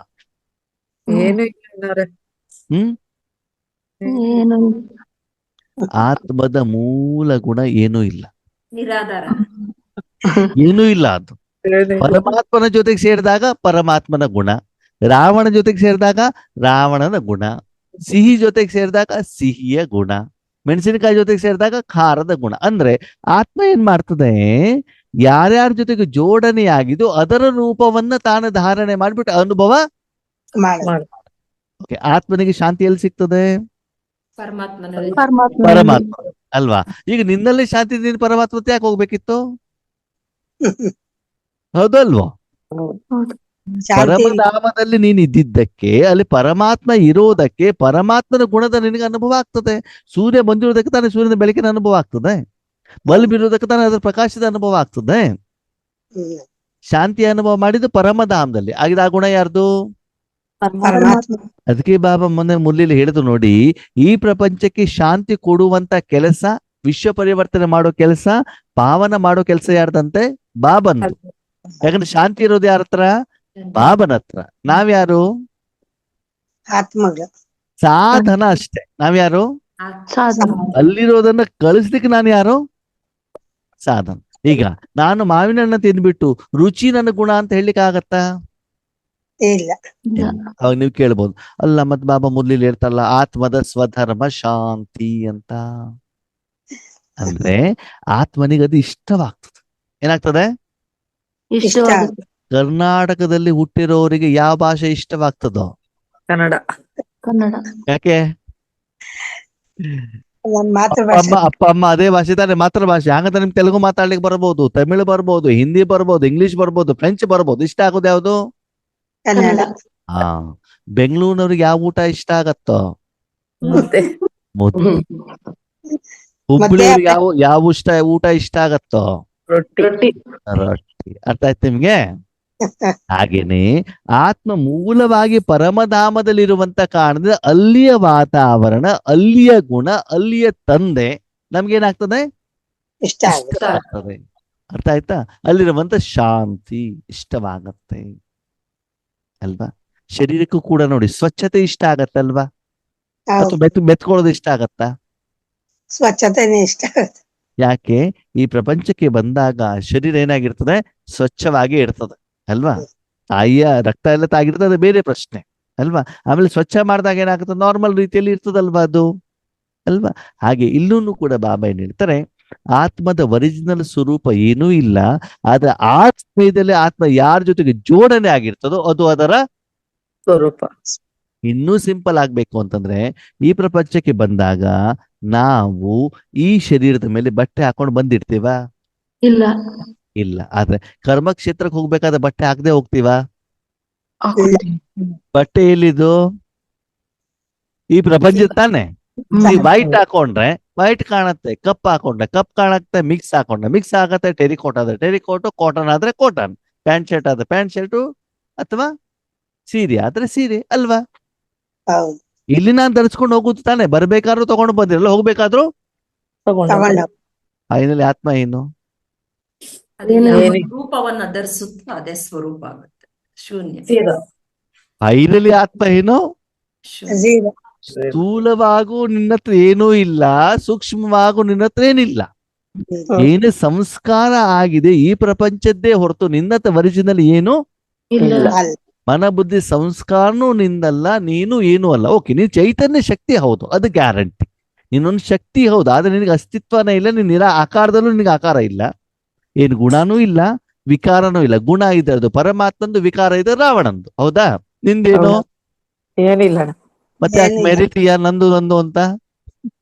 ಏನು ಇಲ್ಲ. ಏನು? ಆತ್ಮದ ಮೂಲ ಗುಣ ಏನೂ ಇಲ್ಲ, ನಿರಾಧಾರ. ಏನೂ ಇಲ್ಲ. ಅದು ಪರಮಾತ್ಮನ ಜೊತೆಗೆ ಸೇರಿದಾಗ ಪರಮಾತ್ಮನ ಗುಣ, ರಾವಣ ಜೊತೆಗೆ ಸೇರಿದಾಗ ರಾವಣನ ಗುಣ, ಸಿಹಿ ಜೊತೆಗೆ ಸೇರಿದಾಗ ಸಿಹಿಯ ಗುಣ, ಮೆಣಸಿನಕಾಯಿ ಜೊತೆಗೆ ಸೇರಿದಾಗ ಖಾರದ ಗುಣ. ಅಂದ್ರೆ ಆತ್ಮ ಏನ್ ಮಾಡ್ತದೆ? ಯಾರ್ಯಾರ ಜೊತೆಗೆ ಜೋಡಣೆ ಆಗಿದೋ ಅದರ ರೂಪವನ್ನ ತಾನು ಧಾರಣೆ ಮಾಡ್ಬಿಟ್ಟು ಅನುಭವ. ಓಕೆ, ಆತ್ಮನಿಗೆ ಶಾಂತಿ ಎಲ್ಲಿ ಸಿಗ್ತದೆ? ಪರಮಾತ್ಮನಲ್ಲಿ. ಪರಮಾತ್ಮ ಅಲ್ವಾ? ಈಗ ನಿನ್ನಲ್ಲಿ ಶಾಂತಿ, ನೀನು ಪರಮಾತ್ಮ ಯಾಕೆ ಹೋಗ್ಬೇಕಿತ್ತು? ಹೌದಲ್ವಾ? ಪರಮಧಾಮದಲ್ಲಿ ನೀನ್ ಇದ್ದಿದ್ದಕ್ಕೆ, ಅಲ್ಲಿ ಪರಮಾತ್ಮ ಇರೋದಕ್ಕೆ ಪರಮಾತ್ಮನ ಗುಣದ ನಿನಗೆ ಅನುಭವ ಆಗ್ತದೆ. ಸೂರ್ಯ ಬಂದಿರೋದಕ್ಕೆ ತಾನೇ ಸೂರ್ಯನ ಬೆಳಕಿನ ಅನುಭವ ಆಗ್ತದೆ. ಬಲ್ಬ್ ಇರೋದಕ್ಕೆ ತಾನೇ ಅದರ ಪ್ರಕಾಶದ ಅನುಭವ ಆಗ್ತದೆ. ಶಾಂತಿ ಅನುಭವ ಮಾಡಿದ್ದು ಪರಮಧಾಮದಲ್ಲಿ ಆಗಿದ. ಆ ಗುಣ ಯಾರ್ದು? ಅದಕ್ಕೆ ಬಾಬಾ ಮೊನ್ನೆ ಮುರಳಿಲಿ ಹೇಳಿದ್ರು ನೋಡಿ, ಈ ಪ್ರಪಂಚಕ್ಕೆ ಶಾಂತಿ ಕೊಡುವಂತ ಕೆಲಸ, ವಿಶ್ವ ಪರಿವರ್ತನೆ ಮಾಡೋ ಕೆಲಸ, ಪಾವನ ಮಾಡೋ ಕೆಲಸ ಯಾರ್ದಂತೆ? ಬಾಬನದು. ಯಾಕಂದ್ರೆ ಶಾಂತಿ ಇರೋದು ಯಾರ ಹತ್ರ? ಬಾಬನ ಹತ್ರ. ನಾವ್ಯಾರು? ಆತ್ಮಗಳು. ಸಾಧನ ಅಷ್ಟೇ. ನಾವ್ಯಾರು? ಸಾಧನ. ಅಲ್ಲಿರೋದನ್ನ ಕಳಿಸ್ಲಿಕ್ಕೆ ನಾನು ಯಾರು? ಸಾಧನ. ಈಗ ನಾನು ಮಾವಿನ ಹಣ್ಣು ತಿಂದ್ಬಿಟ್ಟು ರುಚಿ ನನ್ನ ಗುಣ ಅಂತ ಹೇಳಲಿಕ್ಕೆ ಆಗತ್ತಾ? ಇಲ್ಲ. ಅವಾಗ ನೀವು ಕೇಳ್ಬೋದು, ಅಲ್ಲ ಮತ್ ಬಾಬಾ ಮುರಳಿಲಿ ಹೇಳ್ತಾರಲ್ಲ ಆತ್ಮದ ಸ್ವಧರ್ಮ ಶಾಂತಿ ಅಂತ. ಅಂದ್ರೆ ಆತ್ಮನಿಗೆ ಅದು ಇಷ್ಟವಾಗ್ತದೆ. ಏನಾಗ್ತದೆ? ಇಷ್ಟವಾಗುತ್ತೆ. ಕರ್ನಾಟಕದಲ್ಲಿ ಹುಟ್ಟಿರೋರಿಗೆ ಯಾವ ಭಾಷೆ ಇಷ್ಟವಾಗ್ತದೋ? ಕನ್ನಡ. ಕನ್ನಡ. ಯಾಕೆ? ಮಾತೃಭಾಷೆ. ಅಪ್ಪ ಅಮ್ಮ ಅದೇ ಭಾಷೆ ತಾನೆ, ಮಾತೃ ಭಾಷೆ. ಹಾಗಂತ ನಿಮ್ಗೆ ತೆಲುಗು ಮಾತಾಡ್ಲಿಕ್ಕೆ ಬರ್ಬೋದು, ತಮಿಳು ಬರ್ಬೋದು, ಹಿಂದಿ ಬರ್ಬೋದು, ಇಂಗ್ಲಿಷ್ ಬರ್ಬೋದು, ಫ್ರೆಂಚ್ ಬರ್ಬೋದು. ಇಷ್ಟ ಆಗೋದು ಯಾವುದು? ಕನ್ನಡ. ಹಾ. ಬೆಂಗಳೂರಿನವ್ರಿಗೆ ಯಾವ ಊಟ ಇಷ್ಟ ಆಗತ್ತೋ? ಮುದ್ದೆ. ಮುದ್ದೆ. ಹುಬ್ಬಳ್ಳಿಯವ್ರಿಗೆ ಯಾವ ಊಟ ಇಷ್ಟ ಆಗತ್ತೋ? ರೊಟ್ಟಿ. ರೊಟ್ಟಿ. ಅರ್ಥ ಆಯ್ತು ನಿಮ್ಗೆ? ಹಾಗೇನೆ ಆತ್ಮ ಮೂಲವಾಗಿ ಪರಮಧಾಮದಲ್ಲಿರುವಂತ ಕಾರಣದಿಂದ ಅಲ್ಲಿಯ ವಾತಾವರಣ, ಅಲ್ಲಿಯ ಗುಣ, ಅಲ್ಲಿಯ ತಂದೆ ನಮ್ಗೇನಾಗ್ತದೆ? ಇಷ್ಟ ಆಗುತ್ತೆ. ಆಗ್ತದೆ. ಅರ್ಥ ಆಯ್ತಾ? ಅಲ್ಲಿರುವಂತ ಶಾಂತಿ ಇಷ್ಟವಾಗತ್ತೆ ಅಲ್ವಾ? ಶರೀರಕ್ಕೂ ಕೂಡ ನೋಡಿ ಸ್ವಚ್ಛತೆ ಇಷ್ಟ ಆಗತ್ತಲ್ವಾ? ಅಥವಾ ಮೆತ್ಕೊಳ್ಳೋದು ಇಷ್ಟ ಆಗತ್ತಾ? ಸ್ವಚ್ಛತೆನೇ ಇಷ್ಟ ಆಗುತ್ತೆ. ಯಾಕೆ? ಈ ಪ್ರಪಂಚಕ್ಕೆ ಬಂದಾಗ ಶರೀರ ಏನಾಗಿರ್ತದೆ? ಸ್ವಚ್ಛವಾಗಿ ಇರ್ತದೆ ಅಲ್ವಾ? ತಾಯಿಯ ರಕ್ತ ಎಲ್ಲ ತಾಗಿರ್ತದೆ, ಅದು ಬೇರೆ ಪ್ರಶ್ನೆ ಅಲ್ವಾ? ಆಮೇಲೆ ಸ್ವಚ್ಛ ಮಾಡಿದಾಗ ಏನಾಗುತ್ತೆ? ನಾರ್ಮಲ್ ರೀತಿಯಲ್ಲಿ ಇರ್ತದಲ್ವಾ ಅದು ಅಲ್ವಾ? ಹಾಗೆ ಇಲ್ಲೂ ಕೂಡ ಬಾಬಾ ಏನ್ ಹೇಳ್ತಾರೆ, ಆತ್ಮದ ಒರಿಜಿನಲ್ ಸ್ವರೂಪ ಏನೂ ಇಲ್ಲ. ಆದ್ರೆ ಆತ್ಮದಲ್ಲಿ ಆತ್ಮ ಯಾರ ಜೊತೆಗೆ ಜೋಡಣೆ ಆಗಿರ್ತದೋ ಅದು ಅದರ ಸ್ವರೂಪ. ಇನ್ನೂ ಸಿಂಪಲ್ ಆಗ್ಬೇಕು ಅಂತಂದ್ರೆ ಈ ಪ್ರಪಂಚಕ್ಕೆ ಬಂದಾಗ ನಾವು ಈ ಶರೀರದ ಮೇಲೆ ಬಟ್ಟೆ ಹಾಕೊಂಡು ಬಂದಿರ್ತೀವ? ಇಲ್ಲ. ಇಲ್ಲ. ಆದ್ರೆ ಕರ್ಮಕ್ಷೇತ್ರಕ್ಕೆ ಹೋಗ್ಬೇಕಾದ್ರೆ ಬಟ್ಟೆ ಹಾಕದೆ ಹೋಗ್ತೀವಾ? ಹಾಕೊಳ್ತೀನಿ. ಬಟ್ಟೆ ಎಲ್ಲಿದು? ಈ ಪ್ರಪಂಚ ತಾನೆ. ಈ ವೈಟ್ ಹಾಕೊಂಡ್ರೆ ವೈಟ್ ಕಾಣುತ್ತೆ, ಕಪ್ ಹಾಕೊಂಡ್ರೆ ಕಪ್ ಕಾಣುತ್ತೆ, ಮಿಕ್ಸ್ ಹಾಕೊಂಡ್ರೆ ಮಿಕ್ಸ್ ಆಗತ್ತೆ, ಟೆರಿಕೋಟ್ ಆದ್ರೆ ಟೆರಿಕೋಟು, ಕಾಟನ್ ಆದ್ರೆ ಕಾಟನ್, ಪ್ಯಾಂಟ್ ಶರ್ಟ್ ಆದ್ರೆ ಪ್ಯಾಂಟ್ ಶರ್ಟು, ಅಥವಾ ಸೀರೆ ಆದ್ರೆ ಸೀರೆ ಅಲ್ವಾ? ಹೌದು. ಇಲ್ಲಿ ನಾನ್ ಧರಿಸ್ಕೊಂಡು ಹೋಗುದು ತಾನೆ. ಬರ್ಬೇಕಾದ್ರೂ ತಗೊಂಡು ಬಂದಿರಲ್ಲ, ಹೋಗ್ಬೇಕಾದ್ರೂ ತಗೊಂಡು ಫೈನಲಿ ಆತ್ಮ ಏನು? ಅದು ಏನು? ಯಾವ ರೂಪವನ್ನ ಧರಿಸುತ್ತೋ ಅದೇ ಸ್ವರೂಪ ಆಗುತ್ತೆ. ಶೂನ್ಯ. ಫೈನಲಿ ಆತ್ಮ ಏನು? ಶೂನ್ಯ. ಜೀರೋ. ಸ್ಥೂಲವಾಗೂ ನಿನ್ನ ಹತ್ರ ಏನೂ ಇಲ್ಲ, ಸೂಕ್ಷ್ಮವಾಗೂ ನಿನ್ನ ಹತ್ರ ಏನಿಲ್ಲ. ಏನು ಸಂಸ್ಕಾರ ಆಗಿದೆ ಈ ಪ್ರಪಂಚದ್ದೇ ಹೊರತು ನಿನ್ನತ್ರ ಒರಿಜಿನಲ್ ಏನು ಇಲ್ಲ. ಅಲ್ಲ. ಮನ ಬುದ್ಧಿ ಸಂಸ್ಕಾರನೂ ನಿಂದಲ್ಲ, ನೀನು ಏನೂ ಅಲ್ಲ. ಓಕೆ, ನೀನ್ ಚೈತನ್ಯ ಶಕ್ತಿ ಹೌದು, ಅದು ಗ್ಯಾರಂಟಿ. ನೀನೊಂದು ಶಕ್ತಿ ಹೌದು, ಆದ್ರೆ ನಿನಗೆ ಅಸ್ತಿತ್ವನೇ ಇಲ್ಲ. ನೀನ್ ಆಕಾರದಲ್ಲೂ ನಿನಗೆ ಆಕಾರ ಇಲ್ಲ, ಏನು ಗುಣನೂ ಇಲ್ಲ, ವಿಕಾರನೂ ಇಲ್ಲ. ಗುಣ ಇದೆ ಅದು ಪರಮಾತ್ಮಂದು, ವಿಕಾರ ಇದೆ ರಾವಣಂದು. ಹೌದಾ? ನಿಂದೇನು? ಏನಿಲ್ಲ. ಮತ್ತೆ ಯಾಕೆ ಏನಿಲ್ಲ. ಮೆರಿತೀಯ ನಂದು ನಂದು ಅಂತ?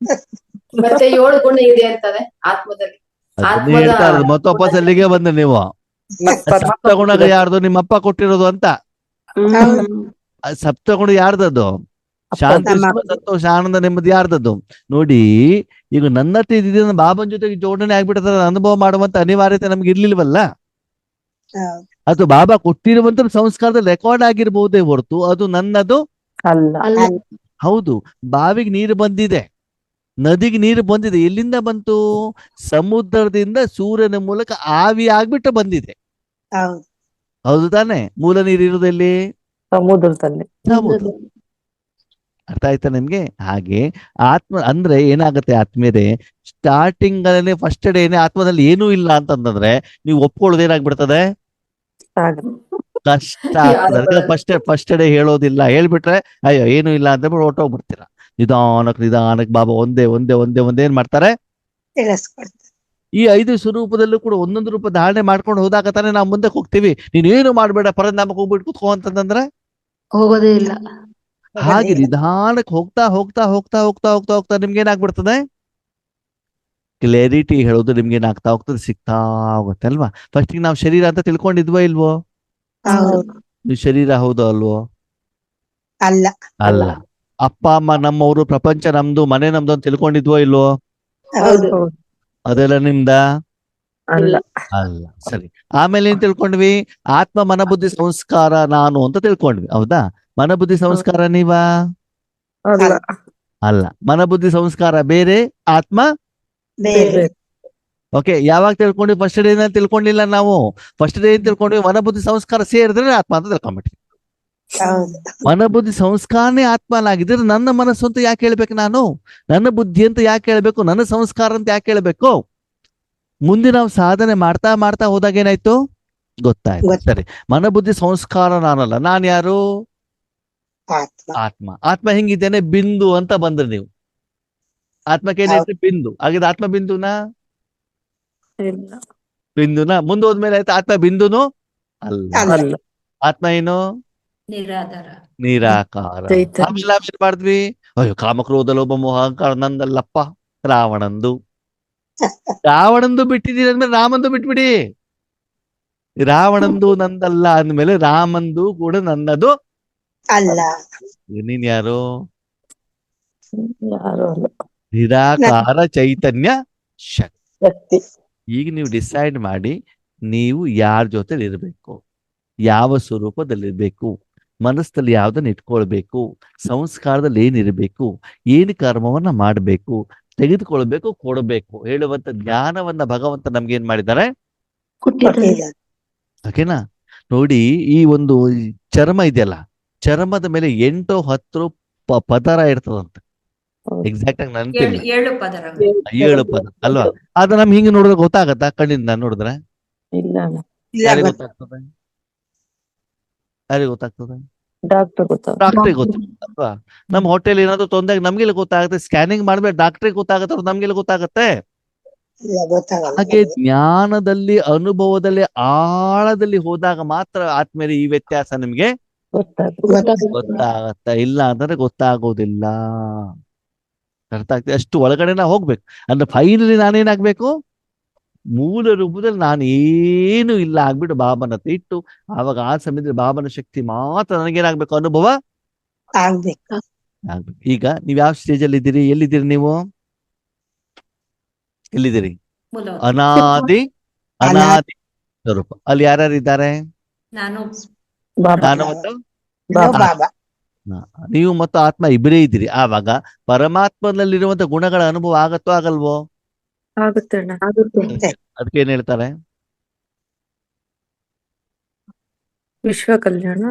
ಮತ್ತೆ 7 ಗುಣ ಇದೆ ಅಂತಾನೆ ಆತ್ಮದಲ್ಲಿ. ಅದನ್ನೇ ಹೇಳ್ತಾ ಇರೋದು. ಮತ್ತೆ ವಾಪಸ್ ಅಲ್ಲಿಗೆ ಬಂದೆ ನೀವು. ಸಪ್ತಗುಣ ಯಾರ್ದು? ನಿಮ್ಮಪ್ಪ ಕೊಟ್ಟಿರೋದು ಅಂತ. ಹೌದು. ಸಪ್ತಗುಣ ಯಾರ್ದದು? ಶಾಂತಿ, ಸುಖ, ಸಂತೋಷ, ಆನಂದ, ನೆಮ್ಮದಿ ಯಾರ್ದದು? ನೋಡಿ, ಈಗ ನನ್ನ ಹತ್ರ ಇದ್ದಿದ್ದು ಬಾಬನ್ ಜೊತೆಗೆ ಜೋಡಣೆ ಆಗ್ಬಿಟ್ಟದ, ಅನುಭವ ಮಾಡುವಂತ ಅನಿವಾರ್ಯತೆ ನಮ್ಗೆ ಇರ್ಲಿಲ್ವಲ್ಲ. ಹೌದು. ಅದು ಬಾಬಾ ಕೊಟ್ಟಿರುವಂತ ಸಂಸ್ಕಾರದಲ್ಲಿ ರೆಕಾರ್ಡ್ ಆಗಿರ್ಬಹುದೇ ಹೊರತು ಅದು ನನ್ನದು ಅಲ್ಲ. ಅಲ್ಲ. ಹೌದು. ಬಾವಿಗೆ ನೀರು ಬಂದಿದೆ, ನದಿಗೆ ನೀರು ಬಂದಿದೆ. ಎಲ್ಲಿಂದ ಬಂತು? ಸಮುದ್ರದಿಂದ ಸೂರ್ಯನ ಮೂಲಕ ಆವಿ ಆಗ್ಬಿಟ್ಟು ಬಂದಿದೆ. ಹೌದು. ಹೌದು ತಾನೆ? ಮೂಲ ನೀರು ಇರುವುದೆಲ್ಲಿ? ಸಮುದ್ರದಲ್ಲಿ. ಸಮುದ್ರ. ಅರ್ಥ ಆಯ್ತಾ ನಿಮ್ಗೆ? ಹಾಗೆ ಆತ್ಮ ಅಂದ್ರೆ ಏನಾಗತ್ತೆ ಆತ್ಮೀಯರೇ, ಸ್ಟಾರ್ಟಿಂಗ್ ಅಲ್ಲೇ ಫಸ್ಟ್ ಡೇನೆ ಆತ್ಮದಲ್ಲಿ ಏನೂ ಇಲ್ಲ ಅಂತಂದ್ರೆ ನೀವು ಒಪ್ಕೊಳ್ಳೋದು ಏನಾಗ್ಬಿಡ್ತದೆ? ಕಷ್ಟ ಆಗ್ತದೆ. ಫಸ್ಟ್ ಡೇ ಹೇಳೋದಿಲ್ಲ, ಹೇಳ್ಬಿಟ್ರೆ ಅಯ್ಯೋ ಏನೂ ಇಲ್ಲ ಅಂತ ಹೊರಟೋಗ್ಬಿಡ್ತೀರ. ನಿಧಾನಕ್ ಬಾಬಾ ಒಂದೇ ಒಂದೇ ಒಂದೇ ಒಂದೇ ಏನ್ ಮಾಡ್ತಾರೆ? ತಿಳಿಸ್ಕೊಡ್ತಾರೆ. ಈ 5 ಸ್ವರೂಪದಲ್ಲೂ ಕೂಡ ಒಂದೊಂದು ರೂಪ ಧಾರಣೆ ಮಾಡ್ಕೊಂಡು ಹೋದಾಗ ತಾನೇ ನಾವು ಮುಂದಕ್ಕೆ ಹೋಗ್ತೀವಿ. ನೀನೇನು ಮಾಡ್ಬೇಡ, ಪರನಾಮಕ್ಕೆ ಹೋಗ್ಬಿಟ್ಟು ಕುತ್ಕೋ ಅಂತಂದ್ರೆ ಹೋಗೋದೇ ಇಲ್ಲ. ಹಾಗೆ ನಿಧಾನಕ್ಕೆ ಹೋಗ್ತಾ ಹೋಗ್ತಾ ಹೋಗ್ತಾ ಹೋಗ್ತಾ ಹೋಗ್ತಾ ಹೋಗ್ತಾ ನಿಮ್ಗೆ ಏನಾಗ್ಬಿಡ್ತದೆ? ಕ್ಲಾರಿಟಿ ಹೇಳೋದು ನಿಮ್ಗೆ ಏನಾಗ್ತಾ ಹೋಗ್ತದೆ, ಸಿಗ್ತಾ ಹೋಗುತ್ತೆ ಅಲ್ವಾ? ಫಸ್ಟಿಗೆ ನಾವು ಶರೀರ ಅಂತ ತಿಳ್ಕೊಂಡಿದ್ವೋ ಇಲ್ವೋ? ಹೌದು. ನೀವು ಶರೀರ ಹೌದೋ ಅಲ್ವೋ? ಅಲ್ಲ. ಅಲ್ಲ. ಅಪ್ಪ ಅಮ್ಮ ನಮ್ಮವರು, ಪ್ರಪಂಚ ನಮ್ದು, ಮನೆ ನಮ್ದು ಅಂತ ತಿಳ್ಕೊಂಡಿದ್ವೋ ಇಲ್ವೋ? ಹೌದು. ಅದೆಲ್ಲ ನಿಮ್ದ ಅಲ್ಲ. ಅಲ್ಲ. ಸರಿ, ಆಮೇಲೆ ಏನ್ ತಿಳ್ಕೊಂಡ್ವಿ? ಆತ್ಮ ಮನ ಬುದ್ಧಿ ಸಂಸ್ಕಾರ ನಾನು ಅಂತ ತಿಳ್ಕೊಂಡ್ವಿ. ಹೌದಾ? ಮನ ಬುದ್ಧಿ ಸಂಸ್ಕಾರ ನೀವಾ? ಅಲ್ಲ. ಅಲ್ಲ. ಮನ ಬುದ್ಧಿ ಸಂಸ್ಕಾರ ಬೇರೆ, ಆತ್ಮ ಬೇರೆ. ಓಕೆ. ಯಾವಾಗ ತಿಳ್ಕೊಂಡ್ವಿ? ಫಸ್ಟ್ ಡೇ ತಿಳ್ಕೊಂಡಿಲ್ಲ ನಾವು. ಫಸ್ಟ್ ಡೇ ಏನ್ ತಿಳ್ಕೊಂಡ್ವಿ? ಮನ ಬುದ್ಧಿ ಸಂಸ್ಕಾರ ಸೇರಿದ್ರೆ ಆತ್ಮ ಅಂತ ತಿಳ್ಕೊಂಡ್ಬಿಟ್ವಿ. ಹೌದು. ಮನ ಬುದ್ಧಿ ಸಂಸ್ಕಾರನೇ ಆತ್ಮ ಆಗಿದ್ರೆ ನನ್ನ ಮನಸ್ಸು ಅಂತ ಯಾಕೆ ಹೇಳ್ಬೇಕು ನಾನು? ನನ್ನ ಬುದ್ಧಿ ಅಂತ ಯಾಕೆ ಹೇಳ್ಬೇಕು? ನನ್ನ ಸಂಸ್ಕಾರ ಅಂತ ಯಾಕೆ ಹೇಳ್ಬೇಕು? ಮುಂದೆ ನಾವು ಸಾಧನೆ ಮಾಡ್ತಾ ಮಾಡ್ತಾ ಹೋದಾಗ ಏನಾಯ್ತು ಗೊತ್ತಾಯ್ತು. ಸರಿ, ಮನ ಬುದ್ಧಿ ಸಂಸ್ಕಾರ ನಾನಲ್ಲ, ನಾನ್ ಯಾರು? ಆತ್ಮ. ಆತ್ಮ. ಆತ್ಮ ಹೆಂಗಿದ್ದೇನೆ? ಬಿಂದು ಅಂತ ಬಂದ್ರಿ ನೀವು. ಆತ್ಮಕ್ಕೆ ಏನಾಯ್ತು? ಬಿಂದು ಆಗಿದ್ದು. ಆತ್ಮ ಬಿಂದುನಾ? ಇಲ್ಲ. ಬಿಂದುನಾ? ಮುಂದೆ ಹೋದ್ಮೇಲೆ ಆಯ್ತು ಆತ್ಮ ಬಿಂದುನು ಅಲ್ಲ. ಅಲ್ಲ. ಆತ್ಮ ಏನು? ನಿರಾಧಾರ. ನಿರಾಕಾರ. ಚೈತನ್ಯ. ಆಮೇಲೆ ನಾವೇನ್ ಮಾಡಿದ್ವಿ? ಅಯ್ಯೋ ಕಾಮಕ್ರೋಧ ಲೋಭ ಮೋಹ ಅಹಂಕಾರ ನಂದಲ್ಲಪ್ಪ, ರಾವಣಂದು. ರಾವಣಂದು ಬಿಟ್ಟಿದ್ದೀರಿ ಅಂದ್ಮೇಲೆ ರಾಮಂದು ಬಿಟ್ಬಿಡಿ. ರಾವಣಂದು ನಂದಲ್ಲ ಅಂದ್ಮೇಲೆ ರಾಮಂದು ಕೂಡ ನನ್ನದು ಅಲ್ಲ. ನೀನ್ ಯಾರು? ಯಾರು ಅಲ್ಲ. ನಿರಾಕಾರ ಚೈತನ್ಯ ಶಕ್ತಿ. ಶಕ್ತಿ. ಈಗ ನೀವು ಡಿಸೈಡ್ ಮಾಡಿ, ನೀವು ಯಾರ ಜೊತೆ ಇರಬೇಕು, ಯಾವ ಸ್ವರೂಪದಲ್ಲಿರ್ಬೇಕು, ಮನಸ್ಸಲ್ಲಿ ಯಾವ್ದನ್ನ ಇಟ್ಕೊಳ್ಬೇಕು, ಸಂಸ್ಕಾರದಲ್ಲಿ ಏನಿರಬೇಕು, ಏನು ಕರ್ಮವನ್ನ ಮಾಡಬೇಕು, ತೆಗೆದುಕೊಳ್ಬೇಕು, ಕೊಡಬೇಕು ಹೇಳುವಂತ ಜ್ಞಾನವನ್ನ ಭಗವಂತ ನಮ್ಗೆ ಏನ್ ಮಾಡಿದ್ದಾರೆ? ಕೊಟ್ಟಿದ್ದಾರೆ. ಓಕೆನಾ? ನೋಡಿ, ಈ ಒಂದು ಚರ್ಮ ಇದೆಯಲ್ಲ, ಚರ್ಮದ ಮೇಲೆ 8-10 ಪದರ ಇರ್ತದಂತೆ. ಎಕ್ಸಾಕ್ಟ್ ಆಗಿ ನೆನಪಿಲ್ಲ. 7 ಪದರ. 7 ಪದ ಅಲ್ವಾ? ಅದ ನಮ್ಗೆ ಹಿಂಗೆ ನೋಡಿದ್ರೆ ಗೊತ್ತಾಗತ್ತಾ? ಕಣ್ಣಿಂದ ನೋಡಿದ್ರೆ ಇಲ್ಲ. ಇಲ್ಲ ಯಾರಿಗೆ ಗೊತ್ತ- ಗೊತ್ತಾಗ್ತದೆ? ಯಾರಿಗೆ ಗೊತ್ತಾಗ್ತದೆ? ಡಾಕ್ಟರ್ ಗೊತ್ತಾಗ. ಡಾಕ್ಟ್ರಿಗೆ ಗೊತ್ತಾಗಲ್ವಾ? ನಮ್ಮ ಹೊಟ್ಟೆಲಿ ಏನಾದ್ರು ತೊಂದರೆ ನಮ್ಗೆಲ್ಲ ಗೊತ್ತಾಗುತ್ತೆ. ಸ್ಕ್ಯಾನಿಂಗ್ ಮಾಡ್ಬೇಕು, ಡಾಕ್ಟ್ರಿಗೆ ಗೊತ್ತಾಗತ್ತೆ, ಅವ್ರು ನಮ್ಗೆಲ್ಲ ಗೊತ್ತಾಗತ್ತೆ. ಇಲ್ಲ ಗೊತ್ತಾಗಲ್ಲ. ಹಾಗೆ ಜ್ಞಾನದಲ್ಲಿ, ಅನುಭವದಲ್ಲಿ, ಆಳದಲ್ಲಿ ಹೋದಾಗ ಮಾತ್ರ ಆದ್ಮೇಲೆ ಈ ವ್ಯತ್ಯಾಸ ನಿಮ್ಗೆ ಗೊತ್ತಾಗತ್ತಾ ಇಲ್ಲ ಅಂದ್ರೆ ಗೊತ್ತಾಗೋದಿಲ್ಲ. ಅರ್ಥ ಆಗ್ತದೆ? ಅಷ್ಟು ಒಳಗಡೆ ನಾವು ಹೋಗ್ಬೇಕು. ಅಂದ್ರೆ ಫೈನಲಿ ನಾನೇನಾಗ್ಬೇಕು, ಮೂಲ ರೂಪದಲ್ಲಿ ನಾನು ಏನು ಇಲ್ಲ ಆಗ್ಬಿಟ್ಟು ಬಾಬನ ಹತ್ರ ಇಟ್ಟು, ಆವಾಗ ಆ ಸಮಯದಲ್ಲಿ ಬಾಬನ ಶಕ್ತಿ ಮಾತ್ರ ನನಗೇನಾಗ್ಬೇಕು, ಅನುಭವ ಆಗ್ಬೇಕು. ಆಗ್ಬೇಕು. ಈಗ ನೀವ್ ಯಾವ ಸ್ಟೇಜ್ ಅಲ್ಲಿ ಇದ್ದೀರಿ? ಎಲ್ಲಿದ್ದೀರಿ ನೀವು? ಎಲ್ಲಿದ್ದೀರಿ? ಮೂಲವತ್ತು. ಅನಾದಿ ಅನಾದಿ ಸ್ವರೂಪ. ಅಲ್ಲಿ ಯಾರ್ಯಾರು ಇದ್ದಾರೆ? ನಾನು ನಾನು ಮತ್ತು ನಾವು ಬಾಬಾ. ನೀವು ಮತ್ತು ಆತ್ಮ ಇಬ್ಬರೇ ಇದ್ದೀರಿ. ಆವಾಗ ಪರಮಾತ್ಮನಲ್ಲಿರುವಂತ ಗುಣಗಳ ಅನುಭವ ಆಗತ್ತೋ ಆಗಲ್ವೋ? ಆಗುತ್ತೆ ಅಣ್ಣ. ಅದಕ್ಕೆ ಏನ್ ಹೇಳ್ತಾರೆ? ವಿಶ್ವ ಕಲ್ಯಾಣ.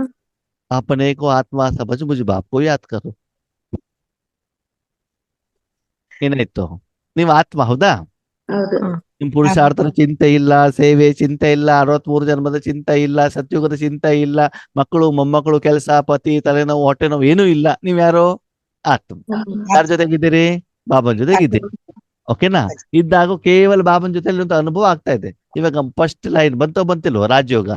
अपने को आत्मा समझ मुझे बाप को याद करो. ಏನಾಯ್ತು? ನೀವು ಆತ್ಮ ಹೌದಾ? ಹೌದು. ನಿಮ್ ಪುರುಷಾರ್ಥದ ಚಿಂತೆ ಇಲ್ಲ, ಸೇವೆ ಚಿಂತೆ ಇಲ್ಲ, 63 ಜನ್ಮದ ಚಿಂತೆ ಇಲ್ಲ, ಸತ್ಯುಗದ ಚಿಂತೆ ಇಲ್ಲ, ಮಕ್ಕಳು ಮೊಮ್ಮಕ್ಕಳು, ಕೆಲಸ, ಪತಿ, ತಲೆನೋವು, ಹೊಟ್ಟೆ ನೋವು ಏನೂ ಇಲ್ಲ. ನೀವ್ ಯಾರು? ಆತ್ಮ. ಯಾರ ಜೊತೆಗಿದ್ದೀರಿ? ಬಾಬನ್ ಜೊತೆಗಿದ್ದೀರಿ. ಓಕೆನಾ? ಇದ್ದಾಗ ಕೇವಲ ಬಾಬನ್ ಜೊತೆಲಿ ಅನುಭವ ಆಗ್ತಾ ಇದೆ. ಇವಾಗ ಫಸ್ಟ್ ಲೈನ್ ಬಂತಿಲ್ವ? ರಾಜಯೋಗ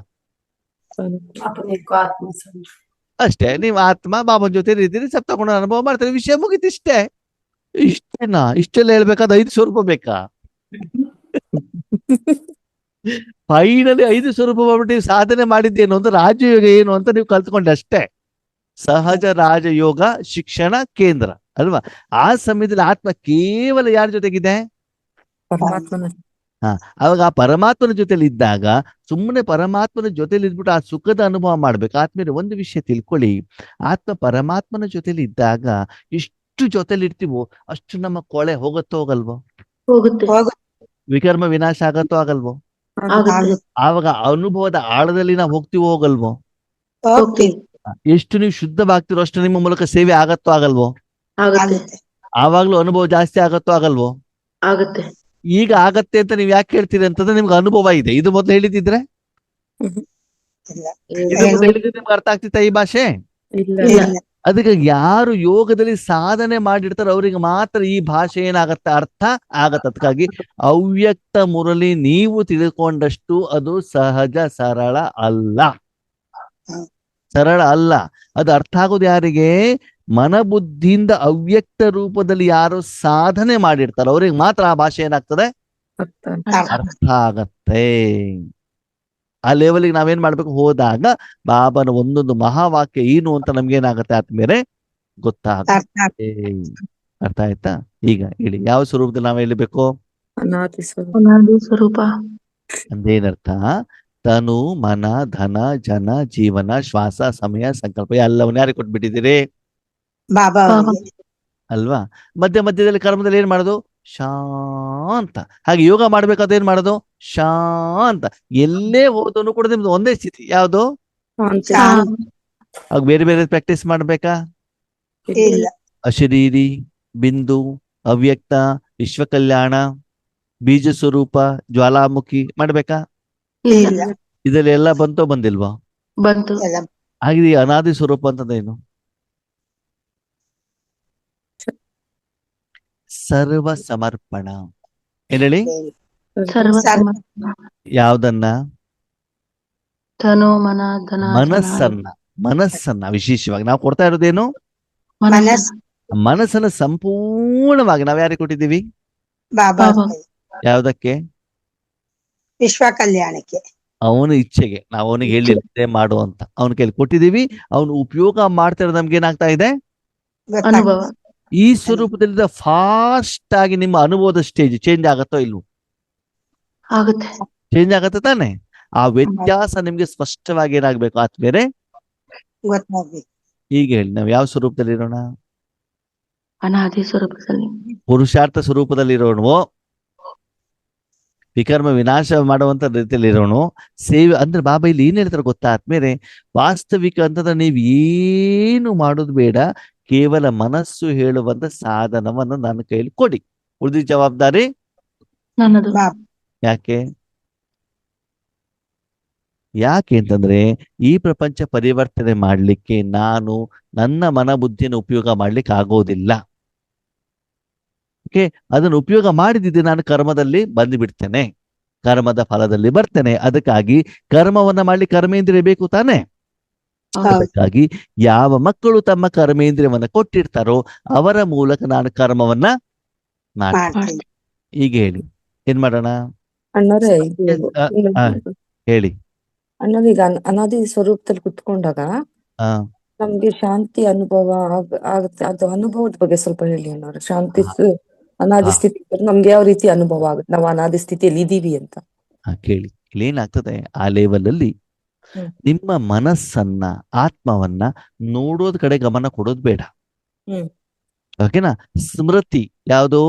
ಅಷ್ಟೇ. ನೀವು ಆತ್ಮ ಬಾಬನ್ ಜೊತೆ ಇದ್ದೀರಿ, ಸಪ್ ತಗೊಂಡು ಅನುಭವ ಮಾಡ್ತೀರಿ, ವಿಷಯ ಮುಗಿತು. ಇಷ್ಟೇನಾ? ಇಷ್ಟೆಲ್ಲ ಹೇಳ್ಬೇಕಾದ 5 ಸ್ವರೂಪ ಬೇಕಾ? ಫೈನಲಿ 5 ಸ್ವರೂಪ ಮಾಡ್ಬಿಟ್ಟು ಸಾಧನೆ ಮಾಡಿದ್ದೇನು ಅಂತ, ರಾಜಯೋಗ ಏನು ಅಂತ ನೀವು ಕಲ್ತ್ಕೊಂಡೆ ಅಷ್ಟೇ. ಸಹಜ ರಾಜಯೋಗ ಶಿಕ್ಷಣ ಕೇಂದ್ರ ಅಲ್ವಾ? ಆ ಸಮಯದಲ್ಲಿ ಆತ್ಮ ಕೇವಲ ಯಾರ ಜೊತೆಗಿದೆ? ಪರಮಾತ್ಮನ. ಅವಾಗ ಆ ಪರಮಾತ್ಮನ ಜೊತೆಲಿ ಇದ್ದಾಗ ಸುಮ್ಮನೆ ಪರಮಾತ್ಮನ ಜೊತೆಲಿ ಇದ್ಬಿಟ್ಟು ಆ ಸುಖದ ಅನುಭವ ಮಾಡ್ಬೇಕು. ಆತ್ಮೀಯ ಒಂದು ವಿಷಯ ತಿಳ್ಕೊಳ್ಳಿ, ಆತ್ಮ ಪರಮಾತ್ಮನ ಜೊತೆಲಿ ಇದ್ದಾಗ ಎಷ್ಟು ಜೊತೆಲಿ ಇರ್ತೀವೋ ಅಷ್ಟು ನಮ್ಮ ಕೊಳೆ ಹೋಗತ್ತೋ ಹೋಗಲ್ವೋ? ಹೋಗುತ್ತೆ. ವಿಕರ್ಮ ವಿನಾಶ ಆಗತ್ತೋ ಆಗಲ್ವೋ? ಆಗುತ್ತೆ. ಆವಾಗ ಅನುಭವದ ಆಳದಲ್ಲಿ ನಾವು ಹೋಗ್ತೀವೋ ಹೋಗಲ್ವೋ? ಹೋಗ್ತೀವಿ. ಎಷ್ಟು ನೀವು ಶುದ್ಧವಾಗ್ತಿರೋ ಅಷ್ಟು ನಿಮ್ಮ ಮೂಲಕ ಸೇವೆ ಆಗತ್ತೋ ಆಗಲ್ವೋ? ಆಗುತ್ತೆ. ಆವಾಗ್ಲೂ ಅನುಭವ ಜಾಸ್ತಿ ಆಗತ್ತೋ ಆಗಲ್ವೋ? ಆಗುತ್ತೆ. ಈಗ ಆಗತ್ತೆ ಅಂತ ನೀವ್ ಯಾಕೆ ಹೇಳ್ತೀರಿ ಅಂತಂದ್ರೆ ನಿಮ್ಗೆ ಅನುಭವ ಇದೆ. ಇದು ಮೊದಲು ಹೇಳಿದಿದ್ರೆ, ಇದು ಮೊದಲು ಹೇಳಿದ್ರೆ ನಿಮ್ಗೆ ಅರ್ಥ ಆಗ್ತಿತ್ತ ಈ ಭಾಷೆ? ಇಲ್ಲ. ಅದಕ್ಕೆ ಯಾರು ಯೋಗದಲ್ಲಿ ಸಾಧನೆ ಮಾಡಿರ್ತಾರೋ ಅವ್ರಿಗೆ ಮಾತ್ರ ಈ ಭಾಷೆ ಏನಾಗತ್ತೆ, ಅರ್ಥ ಆಗತ್ತೆ. ಅದಕ್ಕಾಗಿ ಅವ್ಯಕ್ತ ಮುರಳಿ ನೀವು ತಿಳ್ಕೊಂಡಷ್ಟು ಅದು ಸಹಜ ಸರಳ ಅಲ್ಲ. ಸರಳ ಅಲ್ಲ. ಅದು ಅರ್ಥ ಆಗೋದು ಯಾರಿಗೆ? ಮನಬುದ್ಧಿಯಿಂದ ಅವ್ಯಕ್ತ ರೂಪದಲ್ಲಿ ಯಾರು ಸಾಧನೆ ಮಾಡಿರ್ತಾರೋ ಅವ್ರಿಗೆ ಮಾತ್ರ ಆ ಭಾಷೆ ಏನಾಗ್ತದೆ, ಅರ್ಥ ಆಗತ್ತೆ. ಆ ಲೆವೆಲ್ಗೆ ನಾವೇನ್ ಮಾಡ್ಬೇಕು? ಹೋದಾಗ ಬಾಬನ ಒಂದೊಂದು ಮಹಾವಾಕ್ಯ ಏನು ಅಂತ ನಮ್ಗೇನಾಗತ್ತೆ ಆದ್ಮೇಲೆ ಗೊತ್ತಾಗತ್ತೆ. ಅರ್ಥ ಆಯ್ತಾ? ಈಗ ಹೇಳಿ, ಯಾವ ಸ್ವರೂಪದಲ್ಲಿ ನಾವ್ ಹೇಳ್ಬೇಕು? ಅನಾದಿ ಸ್ವರೂಪ. ಅನಾದಿ ಸ್ವರೂಪ. ಅಂದೇನರ್ಥ? ತನು, ಮನ, ಧನ, ಜನ, ಜೀವನ, ಶ್ವಾಸ, ಸಮಯ, ಸಂಕಲ್ಪ ಎಲ್ಲವನ್ನ ಯಾರಿಗೆ ಕೊಟ್ಬಿಟ್ಟಿದ್ದೀರಿ? ಬಾಬಾ ಅಲ್ವಾ? ಮಧ್ಯದಲ್ಲಿ ಕರ್ಮದಲ್ಲಿ ಏನ್ ಮಾಡೋದು? ಶಾಂತ. ಹಾಗೆ ಯೋಗ ಮಾಡ್ಬೇಕಾದ್ರೆ ಏನ್ ಮಾಡೋದು? ಶಾಂತ. ಎಲ್ಲೇ ಹೋದನು ಕೂಡ ನಿಮ್ದು ಒಂದೇ ಸ್ಥಿತಿ. ಯಾವುದು? ಆಗ ಬೇರೆ ಬೇರೆ ಪ್ರಾಕ್ಟೀಸ್ ಮಾಡ್ಬೇಕಾ? ಇಲ್ಲ. ಅಶರೀರಿ, ಬಿಂದು, ಅವ್ಯಕ್ತ, ವಿಶ್ವ ಕಲ್ಯಾಣ, ಬೀಜ ಸ್ವರೂಪ, ಜ್ವಾಲಾಮುಖಿ ಮಾಡ್ಬೇಕಾ? ಇಲ್ಲ. ಇದರಲ್ಲಿ ಎಲ್ಲ ಬಂತೋ ಬಂದಿಲ್ವಾ? ಬಂತು. ಹಾಗೆ ಈ ಅನಾದಿ ಸ್ವರೂಪ ಅಂತಂದೇನು? ಸರ್ವ ಸಮರ್ಪಣ. ಏನ್ ಹೇಳಿ? ಸರ್ವ ಯಾವ್ದನ್ನ? ತನು, ಮನ, ಧನ, ಮನಸ್ಸನ್ನ ವಿಶೇಷವಾಗಿ ನಾವು ಕೊಡ್ತಾ ಇರೋದೇನು? ಮನಸ್ಸು. ಮನಸ್ಸನ್ನ ಸಂಪೂರ್ಣವಾಗಿ ನಾವ್ ಯಾರಿಗೆ ಕೊಟ್ಟಿದ್ದೀವಿ? ಬಾಬಾ. ಯಾವ್ದಕ್ಕೆ? ವಿಶ್ವ ಕಲ್ಯಾಣಕ್ಕೆ. ಅವನ ಇಚ್ಛೆಗೆ. ನಾವು ಅವನಿಗೆ ಹೇಳಿಲ್ಲ ಮಾಡು ಅಂತ ಅವನ ಕೈಲಿ ಕೊಟ್ಟಿದ್ದೀವಿ. ಅವನು ಉಪಯೋಗ ಮಾಡ್ತಾ ಇರೋದು ನಮ್ಗೆ ಏನಾಗ್ತಾ ಇದೆ? ಅನುಭವ. ಈ ಸ್ವರೂಪದಲ್ಲಿ ಫಾಸ್ಟ್ ಆಗಿ ನಿಮ್ಮ ಅನುಭವದ ಸ್ಟೇಜ್ ಚೇಂಜ್ ಆಗತ್ತೋ ಇಲ್ವೋ? ಆಗುತ್ತೆ. ಚೇಂಜ್ ಆಗತ್ತೆ ತಾನೆ? ಆ ವ್ಯತ್ಯಾಸ ನಿಮ್ಗೆ ಸ್ಪಷ್ಟವಾಗಿ ಏನಾಗ್ಬೇಕು ಆತ್ಮೇಲೆ ಗೊತ್ತಾಗ್ಬೇಕು. ಈಗ ಹೇಳಿ, ನಾವ್ ಯಾವ ಸ್ವರೂಪದಲ್ಲಿ ಇರೋಣ? ಅನಾದಿ ಸ್ವರೂಪದಲ್ಲಿ. ಪುರುಷಾರ್ಥ ಸ್ವರೂಪದಲ್ಲಿ ಇರೋಣವೋ? ವಿಕರ್ಮ ವಿನಾಶ ಮಾಡುವಂತ ರೀತಿಯಲ್ಲಿ ಇರೋಣ? ಸೇವೆ ಅಂದ್ರೆ ಬಾಬಾ ಇಲ್ಲಿ ಏನ್ ಹೇಳ್ತಾರೆ ಗೊತ್ತಾ ಆದ್ಮೇಲೆ? ವಾಸ್ತವಿಕ ಅಂತಂದ್ರೆ ನೀವ್ ಏನು ಮಾಡೋದು ಬೇಡ, ಕೇವಲ ಮನಸ್ಸು ಹೇಳುವಂತ ಸಾಧನವನ್ನು ನನ್ನ ಕೈಯಲ್ಲಿ ಕೊಡಿ, ಉಳಿದ ಜವಾಬ್ದಾರಿ ನನ್ನದು. ಯಾಕೆ? ಯಾಕೆ ಅಂತಂದ್ರೆ ಈ ಪ್ರಪಂಚ ಪರಿವರ್ತನೆ ಮಾಡ್ಲಿಕ್ಕೆ ನಾನು ನನ್ನ ಮನ ಬುದ್ಧಿಯನ್ನು ಉಪಯೋಗ ಮಾಡ್ಲಿಕ್ಕೆ ಆಗೋದಿಲ್ಲ. ಓಕೆ, ಅದನ್ನು ಉಪಯೋಗ ಮಾಡಿದಿದ್ದೆ ನಾನು ಕರ್ಮದಲ್ಲಿ ಬಂದು ಬಿಡ್ತೇನೆ, ಕರ್ಮದ ಫಲದಲ್ಲಿ ಬರ್ತೇನೆ. ಅದಕ್ಕಾಗಿ ಕರ್ಮವನ್ನ ಮಾಡ್ಲಿಕ್ಕೆ ಕರ್ಮೇಂದ್ರಿಯ ಬೇಕು ತಾನೆ? ಹೌದು. ಅದಕ್ಕಾಗಿ ಯಾವ ಮಕ್ಕಳು ತಮ್ಮ ಕರ್ಮೇಂದ್ರಿಯವನ್ನ ಕೊಟ್ಟಿರ್ತಾರೋ ಅವರ ಮೂಲಕ ನಾನು ಕರ್ಮವನ್ನ ಮಾಡ್ತೀನಿ. ಮಾಡ್ತೀನಿ. ಈಗ ಹೇಳಿ ಏನ್ ಮಾಡೋಣ? ಅಣ್ಣರೇ ಇದು ಆ, ಆ, ಹೇಳಿ. ಅಣ್ಣರೇ ಈಗ ಅನಾದಿ ಸ್ವರೂಪದಲ್ಲಿ ಕುತ್ಕೊಂಡಾಗ ಆ ನಮ್ಗೆ ಶಾಂತಿ ಅನುಭವ ಆಗುತ್ತೆ. ಅದು ಅನುಭವದ ಬಗ್ಗೆ ಸ್ವಲ್ಪ ಹೇಳಿ ಅಣ್ಣವ್ರೆ. ಶಾಂತಿ ಅನಾದಿ ಸ್ಥಿತಿ ನಮ್ಗೆ ಯಾವ ರೀತಿ ಅನುಭವ ಆಗುತ್ತೆ, ನಾವು ಅನಾದಿ ಸ್ಥಿತಿಯಲ್ಲಿ ಇದೀವಿ ಅಂತ? ಕೇಳಿ. ಇಲ್ಲಿ ಏನಾಗ್ತದೆ, ಆ ಲೆವೆಲ್ ಅಲ್ಲಿ ನಿಮ್ಮ ಮನಸ್ಸನ್ನ ಆತ್ಮವನ್ನ ನೋಡೋದ್ ಕಡೆ ಗಮನ ಕೊಡೋದು ಬೇಡ. ಹ್ಮ್. ಓಕೆನಾ? ಸ್ಮೃತಿ ಯಾವುದು,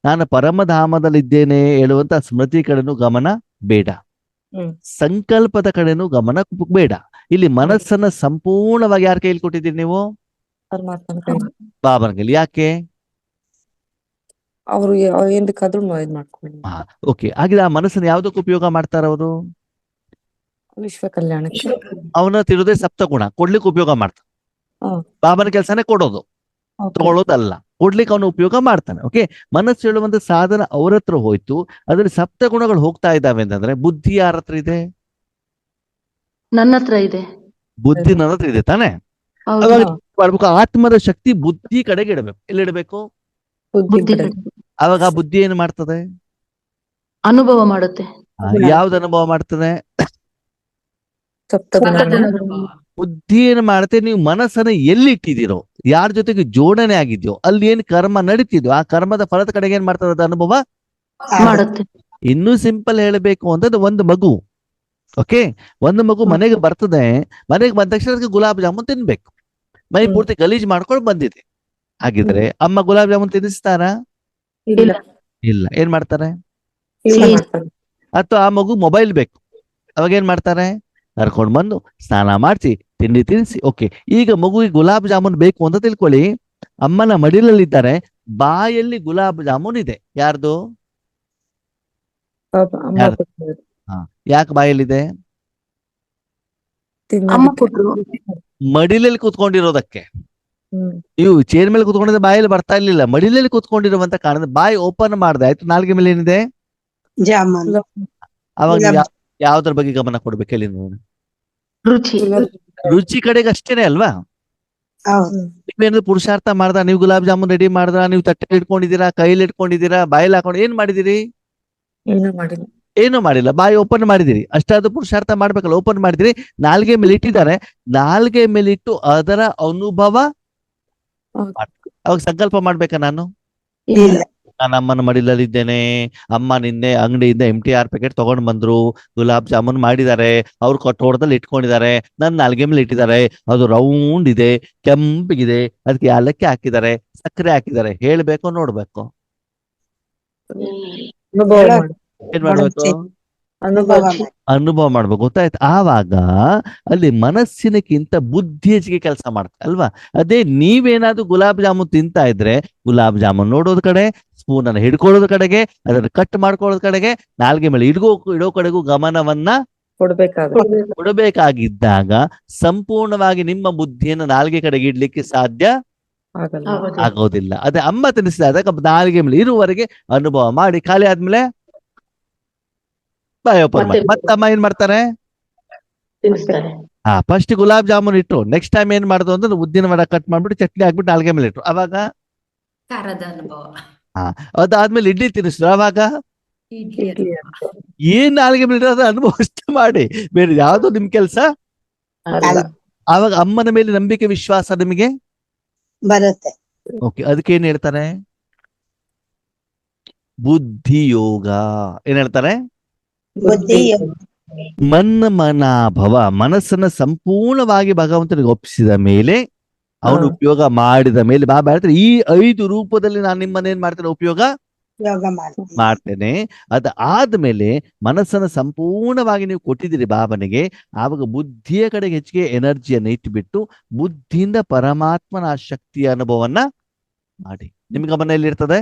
ನಾನು ಪರಮಧಾಮದಲ್ಲಿದ್ದೇನೆ ಹೇಳುವಂತ ಸ್ಮೃತಿ ಕಡೆನೂ ಗಮನ ಬೇಡ. ಹ್ಮ್. ಸಂಕಲ್ಪದ ಕಡೆನೂ ಗಮನ ಬೇಡ. ಇಲ್ಲಿ ಮನಸ್ಸನ್ನ ಸಂಪೂರ್ಣವಾಗಿ ಯಾರ ಕೈಲಿ ಕೊಟ್ಟಿದ್ದೀರಿ ನೀವು? ಪರಮಾತ್ಮನ ಕೈ. ಬಾಬನ ಕೈಲಿ. ಯಾಕೆ? ಅವ್ರು ಏನ್ ಬೇಕಾದ್ರೂ ಇದ್ ಮಾಡ್ಕೊಳ್ಳಿ. ಓಕೆ. ಹಾಗಿದ್ರೆ ಆ ಮನಸ್ಸನ್ನ ಯಾವ್ದಕ್ಕೆ ಉಪಯೋಗ ಮಾಡ್ತಾರ ಅವರು? ವಿಶ್ವ ಕಲ್ಯಾಣಕ್ಕೆ. ಅವನ ತಿರುದೇ ಸಪ್ತಗುಣ ಕೊಡ್ಲಿಕ್ಕೆ ಉಪಯೋಗ ಮಾಡ್ತಾನೆ. ಹ್ಮ್. ಬಾಬನ ಕೆಲಸನೇ ಕೊಡೋದು, Okay. ತಗೊಳ್ಳೋದಲ್ಲ. ಕೊಡ್ಲಿಕ್ಕೆ ಅವನು ಉಪಯೋಗ ಮಾಡ್ತಾನೆ. ಓಕೆ. ಮನಸ್ಸು ಹೇಳುವಂತ ಸಾಧನ ಅವ್ರ ಹತ್ರ ಹೋಯ್ತು, ಅದ್ರಲ್ಲಿ ಸಪ್ತ ಗುಣಗಳು ಹೋಗ್ತಾ ಇದ್ದಾವೆ ಅಂತಂದ್ರೆ ಬುದ್ಧಿ ಯಾರ ಹತ್ರ ಇದೆ? ನನ್ನ ಹತ್ರ ಇದೆ. ಬುದ್ಧಿ ನನ್ನ ಹತ್ರ ಇದೆ ತಾನೆ? ಹೌದು. ಅವಾಗ ಏನ್ ಮಾಡ್ಬೇಕು, ಆತ್ಮದ ಶಕ್ತಿ ಬುದ್ಧಿ ಕಡೆಗೆ ಇಡಬೇಕು. ಎಲ್ಲಿಡಬೇಕು? ಬುದ್ಧಿ ಕಡೆ. ಅವಾಗ ಆ ಬುದ್ಧಿ ಏನ್ ಮಾಡ್ತದೆ? ಅನುಭವ ಮಾಡುತ್ತೆ. ಯಾವ್ದು ಅನುಭವ ಮಾಡ್ತದೆ? ಸಪ್ತಗುಣ. ಬುದ್ಧಿ ಏನ್ ಮಾಡುತ್ತೆ, ನೀವು ಮನಸ್ಸನ್ನ ಎಲ್ಲಿ ಇಟ್ಟಿದ್ದೀರೋ, ಯಾರ ಜೊತೆಗೆ ಜೋಡಣೆ ಆಗಿದ್ಯೋ, ಅಲ್ಲಿ ಏನ್ ಕರ್ಮ ನಡೀತಿದ್ಯೋ ಆ ಕರ್ಮದ ಫಲದ ಕಡೆಗೆ ಏನ್ ಮಾಡ್ತದೆ ಅದು ಅನುಭವ ಮಾಡುತ್ತೆ. ಇನ್ನೂ ಸಿಂಪಲ್ ಹೇಳಬೇಕು ಅಂತಂದ್ರೆ, ಒಂದು ಮಗು, ಓಕೆ, ಒಂದು ಮಗು ಮನೆಗೆ ಬರ್ತದೆ. ಮನೆಗೆ ಬಂದ ತಕ್ಷಣ ಅದಕ್ಕೆ ಗುಲಾಬ್ ಜಾಮೂನ್ ತಿನ್ಬೇಕು. ಮೈ ಪೂರ್ತಿ ಗಲೀಜ್ ಮಾಡ್ಕೊಂಡು ಬಂದಿದೆ. ಹಾಗಿದ್ರೆ ಅಮ್ಮ ಗುಲಾಬ್ ಜಾಮೂನ್ ತಿನ್ನಿಸ್ತಾರಾ? ಇಲ್ಲ. ಇಲ್ಲ. ಏನ್ ಮಾಡ್ತಾರೆ? ಇಲ್ಲ. ಅಥವಾ ಆ ಮಗು ಮೊಬೈಲ್ ಬೇಕು, ಅವಾಗ ಏನ್ ಮಾಡ್ತಾರೆ? ಕರ್ಕೊಂಡು ಬಂದು ಸ್ನಾನ ಮಾಡಿಸಿ ತಿಂಡಿ ತಿನ್ನಿಸಿ. ಓಕೆ. ಈಗ ಮಗುವಿಗೆ ಗುಲಾಬ್ ಜಾಮೂನ್ ಬೇಕು ಅಂತ ತಿಳ್ಕೊಳ್ಳಿ. ಅಮ್ಮನ ಮಡಿಲಲ್ಲಿದ್ದಾರೆ, ಬಾಯಲ್ಲಿ ಗುಲಾಬ್ ಜಾಮೂನ್ ಇದೆ. ಯಾರ್ದು? ಯಾಕೆ ಬಾಯಲ್ಲಿದೆ? ಅಮ್ಮ ಕೊಟ್ರು. ಮಡಿಲಲ್ಲಿ ಕೂತ್ಕೊಂಡಿರೋದಕ್ಕೆ. ನೀವು ಚೇರ್ ಮೇಲೆ ಕೂತ್ಕೊಂಡಿದ್ರೆ ಬಾಯಲ್ಲಿ ಬರ್ತಾ ಇರ್ಲಿಲ್ಲ, ಮಡಿಲಲ್ಲಿ ಕೂತ್ಕೊಂಡಿರುವಂತ ಕಾರಣ ಬಾಯಿ ಓಪನ್ ಮಾಡ್ದೆ ಆಯ್ತು. ನಾಲ್ಗೆ ಮೇಲೆ ಏನಿದೆ? ಜಾಮೂನ್. ಅವಾಗ ಯಾವ್ದ್ರ ಬಗ್ಗೆ ಗಮನ ಕೊಡ್ಬೇಕು ಹೇಳಿ ನೀವು? ರುಚಿ. ರುಚಿ ಕಡೆಗೆ ಅಷ್ಟೇನೆ ಅಲ್ವಾ? ಹೌದು. ನೀವೇನಾದ್ರು ಪುರುಷಾರ್ಥ ಮಾಡ್ದ, ನೀವು ಗುಲಾಬ್ ಜಾಮೂನ್ ರೆಡಿ ಮಾಡಿದ್ರ, ನೀವು ತಟ್ಟೆ ಇಟ್ಕೊಂಡಿದ್ದೀರಾ, ಕೈಲಿ ಇಟ್ಕೊಂಡಿದ್ದೀರಾ, ಬಾಯಲ್ಲಿ ಹಾಕೊಂಡು ಏನ್ ಮಾಡಿದಿರಿ? ಏನೂ ಮಾಡಿಲ್ಲ. ಏನು ಮಾಡಿಲ್ಲ, ಬಾಯಿ ಓಪನ್ ಮಾಡಿದಿರಿ. ಅಷ್ಟಾದ್ರೂ ಪುರುಷಾರ್ಥ ಮಾಡ್ಬೇಕಲ್ಲ. ಓಪನ್ ಮಾಡಿದಿರಿ, ನಾಲ್ಗೆ ಮೇಲೆ ಇಟ್ಟಿದ್ದಾರೆ, ನಾಲ್ಗೆ ಮೇಲೆ ಇಟ್ಟು ಅದರ ಅನುಭವ ಅವಾಗ ಸಂಕಲ್ಪ ಮಾಡ್ಬೇಕಾ? ನಾನು ಇಲ್ಲ. ನಾನು ಅಮ್ಮನ ಮಡಿಲಲ್ಲಿದ್ದೇನೆ, ಅಮ್ಮ ನಿನ್ನೆ ಅಂಗಡಿಯಿಂದ MTR ಪ್ಯಾಕೆಟ್ ತಗೊಂಡ್ ಬಂದ್ರು, ಗುಲಾಬ್ ಜಾಮೂನ್ ಮಾಡಿದ್ದಾರೆ, ಅವ್ರು ಕೊಟ್ಟೋಡದಲ್ಲಿ ಇಟ್ಕೊಂಡಿದ್ದಾರೆ, ನನ್ನ ನಾಲ್ಗೆ ಮೇಲೆ ಇಟ್ಟಿದ್ದಾರೆ, ಅದು ರೌಂಡ್ ಇದೆ, ಕೆಂಪಿಗಿದೆ, ಅದಕ್ಕೆ ಯಾಲಕ್ಕಿ ಹಾಕಿದ್ದಾರೆ, ಸಕ್ಕರೆ ಹಾಕಿದ್ದಾರೆ. ಹೇಳ್ಬೇಕು, ನೋಡ್ಬೇಕು, ಅನುಭವ ಮಾಡಿ. ಏನ್ ಮಾಡ್ಬೇಕು? ಅನುಭವ ಅನುಭವ ಮಾಡ್ಬೇಕು. ಗೊತ್ತಾಯ್ತು? ಆವಾಗ ಅಲ್ಲಿ ಮನಸ್ಸಿನಕ್ಕಿಂತ ಬುದ್ಧಿ ಹೆಚ್ಚಿಗೆ ಕೆಲಸ ಮಾಡುತ್ತೆ ಅಲ್ವಾ? ಅದೇ ನೀವೇನಾದ್ರೂ ಗುಲಾಬ್ ಜಾಮೂನ್ ತಿಂತಾ ಇದ್ರೆ ಗುಲಾಬ್ ಜಾಮೂನ್ ನೋಡೋದ್ ಕಡೆ, ಸ್ಪೂನ್ ಅನ್ನು ಹಿಡ್ಕೊಳ್ಳೋದ್ ಕಡೆಗೆ, ಅದನ್ನ ಕಟ್ ಮಾಡ್ಕೊಳ್ಳೋದ್ ಕಡೆಗೆ, ನಾಲ್ಗೆ ಮೇಲೆ ಇಡೋ ಕಡೆಗೂ ಗಮನವನ್ನ ಕೊಡಬೇಕಾಗಿದ್ದಾಗ ಸಂಪೂರ್ಣವಾಗಿ ನಿಮ್ಮ ಬುದ್ಧಿಯನ್ನು ನಾಲ್ಗೆ ಕಡೆಗೆ ಇಡ್ಲಿಕ್ಕೆ ಸಾಧ್ಯ ಆಗೋದಿಲ್ಲ. ಅದೇ ಅಮ್ಮ ತಿನ್ನಿಸಿದಾಗ ನಾಲ್ಗೆ ಮೇಲೆ ಇರುವವರೆಗೆ ಅನುಭವ ಮಾಡಿ ಖಾಲಿ ಆದ್ಮೇಲೆ ಬಾಯ್ ಓಪನ್ ಮಾಡಿ ಮತ್ತೆ ಅಮ್ಮ ಏನ್ ಮಾಡ್ತಾರೆ? ಫಸ್ಟ್ ಗುಲಾಬ್ ಜಾಮೂನ್ ಇಟ್ರು, ನೆಕ್ಸ್ಟ್ ಟೈಮ್ ಏನ್ ಮಾಡುದು ಅಂದ್ರೆ ಉದ್ದಿನ ವಡ ಕಟ್ ಮಾಡ್ಬಿಟ್ಟು ಚಟ್ನಿ ಹಾಕ್ಬಿಟ್ಟು ನಾಲ್ಗೆ ಮೇಲೆ ಇಟ್ರು, ಅವಾಗ ಖಾರದ ಅನುಭವ. ಅದಾದ್ಮೇಲೆ ಇಡ್ಲಿ ತಿನ್ನಿಸಿದ್ರು, ಅವಾಗ ಇಡ್ಲಿ ಅನುಭವ. ಏನ್ ನಾಲ್ಗೆ ಮೇಲೆ ಇರೋದು ಅನುಭವ ಅಷ್ಟೇ ಮಾಡಿ, ಬೇರೆ ಯಾವ್ದು ನಿಮ್ ಕೆಲ್ಸ ಅಲ್ಲ. ಆವಾಗ ಅಮ್ಮನ ಮೇಲೆ ನಂಬಿಕೆ ವಿಶ್ವಾಸ ನಿಮಗೆ ಬರುತ್ತೆ. ಓಕೆ. ಅದಕ್ಕೆ ಏನ್ ಹೇಳ್ತಾರೆ? ಬುದ್ಧಿ ಯೋಗ. ಏನ್ ಹೇಳ್ತಾರೆ? ಬುದ್ಧಿ. ಮನಾಭವ. ಮನಸ್ಸನ್ನ ಸಂಪೂರ್ಣವಾಗಿ ಭಗವಂತನಿಗೆ ಒಪ್ಪಿಸಿದ ಮೇಲೆ, ಅವನು ಉಪಯೋಗ ಮಾಡಿದ ಮೇಲೆ ಬಾಬಾ ಹೇಳ್ತಾರೆ, ಈ 5 ರೂಪದಲ್ಲಿ ನಾನು ನಿಮ್ಮನ್ನೇನ್ ಮಾಡ್ತೇನೆ? ಉಪಯೋಗ ಯೋಗ ಮಾಡ್ತೀನಿ. ಮಾಡ್ತೇನೆ. ಅದ ಆದ್ಮೇಲೆ ಮನಸ್ಸನ್ನ ಸಂಪೂರ್ಣವಾಗಿ ನೀವು ಕೊಟ್ಟಿದ್ದೀರಿ ಬಾಬನಿಗೆ, ಆವಾಗ ಬುದ್ಧಿಯ ಕಡೆಗೆ ಹೆಚ್ಚಿಗೆ ಎನರ್ಜಿಯನ್ನು ಇಟ್ಟುಬಿಟ್ಟು ಬುದ್ಧಿಯಿಂದ ಪರಮಾತ್ಮನ ಆ ಶಕ್ತಿಯ ಅನುಭವವನ್ನ ಮಾಡಿ. ನಿಮ್ಗೆ ಗಮನ ಎಲ್ಲಿರ್ತದೆ?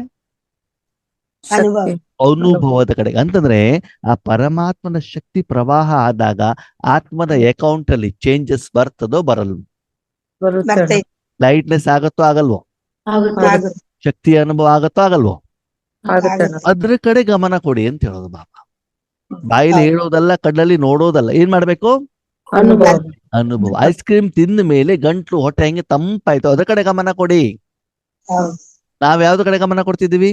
ಅನುಭವ. ಅನುಭವದ ಕಡೆಗೆ. ಅಂತಂದ್ರೆ ಆ ಪರಮಾತ್ಮನ ಶಕ್ತಿ ಪ್ರವಾಹ ಆದಾಗ ಆತ್ಮದ ಅಕೌಂಟ್ ಅಲ್ಲಿ ಚೇಂಜಸ್ ಬರ್ತದೋ ಬರಲ್ವೋ? ಬರ್ತೈತೆ. ಲೈಟ್ನೆಸ್ ಆಗತ್ತೋ ಆಗಲ್ವೋ? ಆಗುತ್ತೆ. ಶಕ್ತಿಯ ಅನುಭವ ಆಗತ್ತೋ ಆಗಲ್ವೋ? ಆಗುತ್ತೆ. ಅದ್ರ ಕಡೆ ಗಮನ ಕೊಡಿ ಅಂತ ಹೇಳೋದು ಬಾಬಾ. ಬಾಯಿಲಿ ಹೇಳೋದಲ್ಲ, ಕಣ್ಣಲ್ಲಿ ನೋಡೋದಲ್ಲ. ಏನ್ ಮಾಡ್ಬೇಕು? ಅನುಭವ. ಅನುಭವ. ಐಸ್ ಕ್ರೀಮ್ ತಿಂದ ಮೇಲೆ ಗಂಟ್ಲು ಹೊಟ್ಟೆ ಹೆಂಗೆ ತಂಪಾಯ್ತು ಅದ್ರ ಕಡೆ ಗಮನ ಕೊಡಿ. ಹೌದು ನಾವ್ ಯಾವ್ದು ಕಡೆ ಗಮನ ಕೊಡ್ತಿದೀವಿ?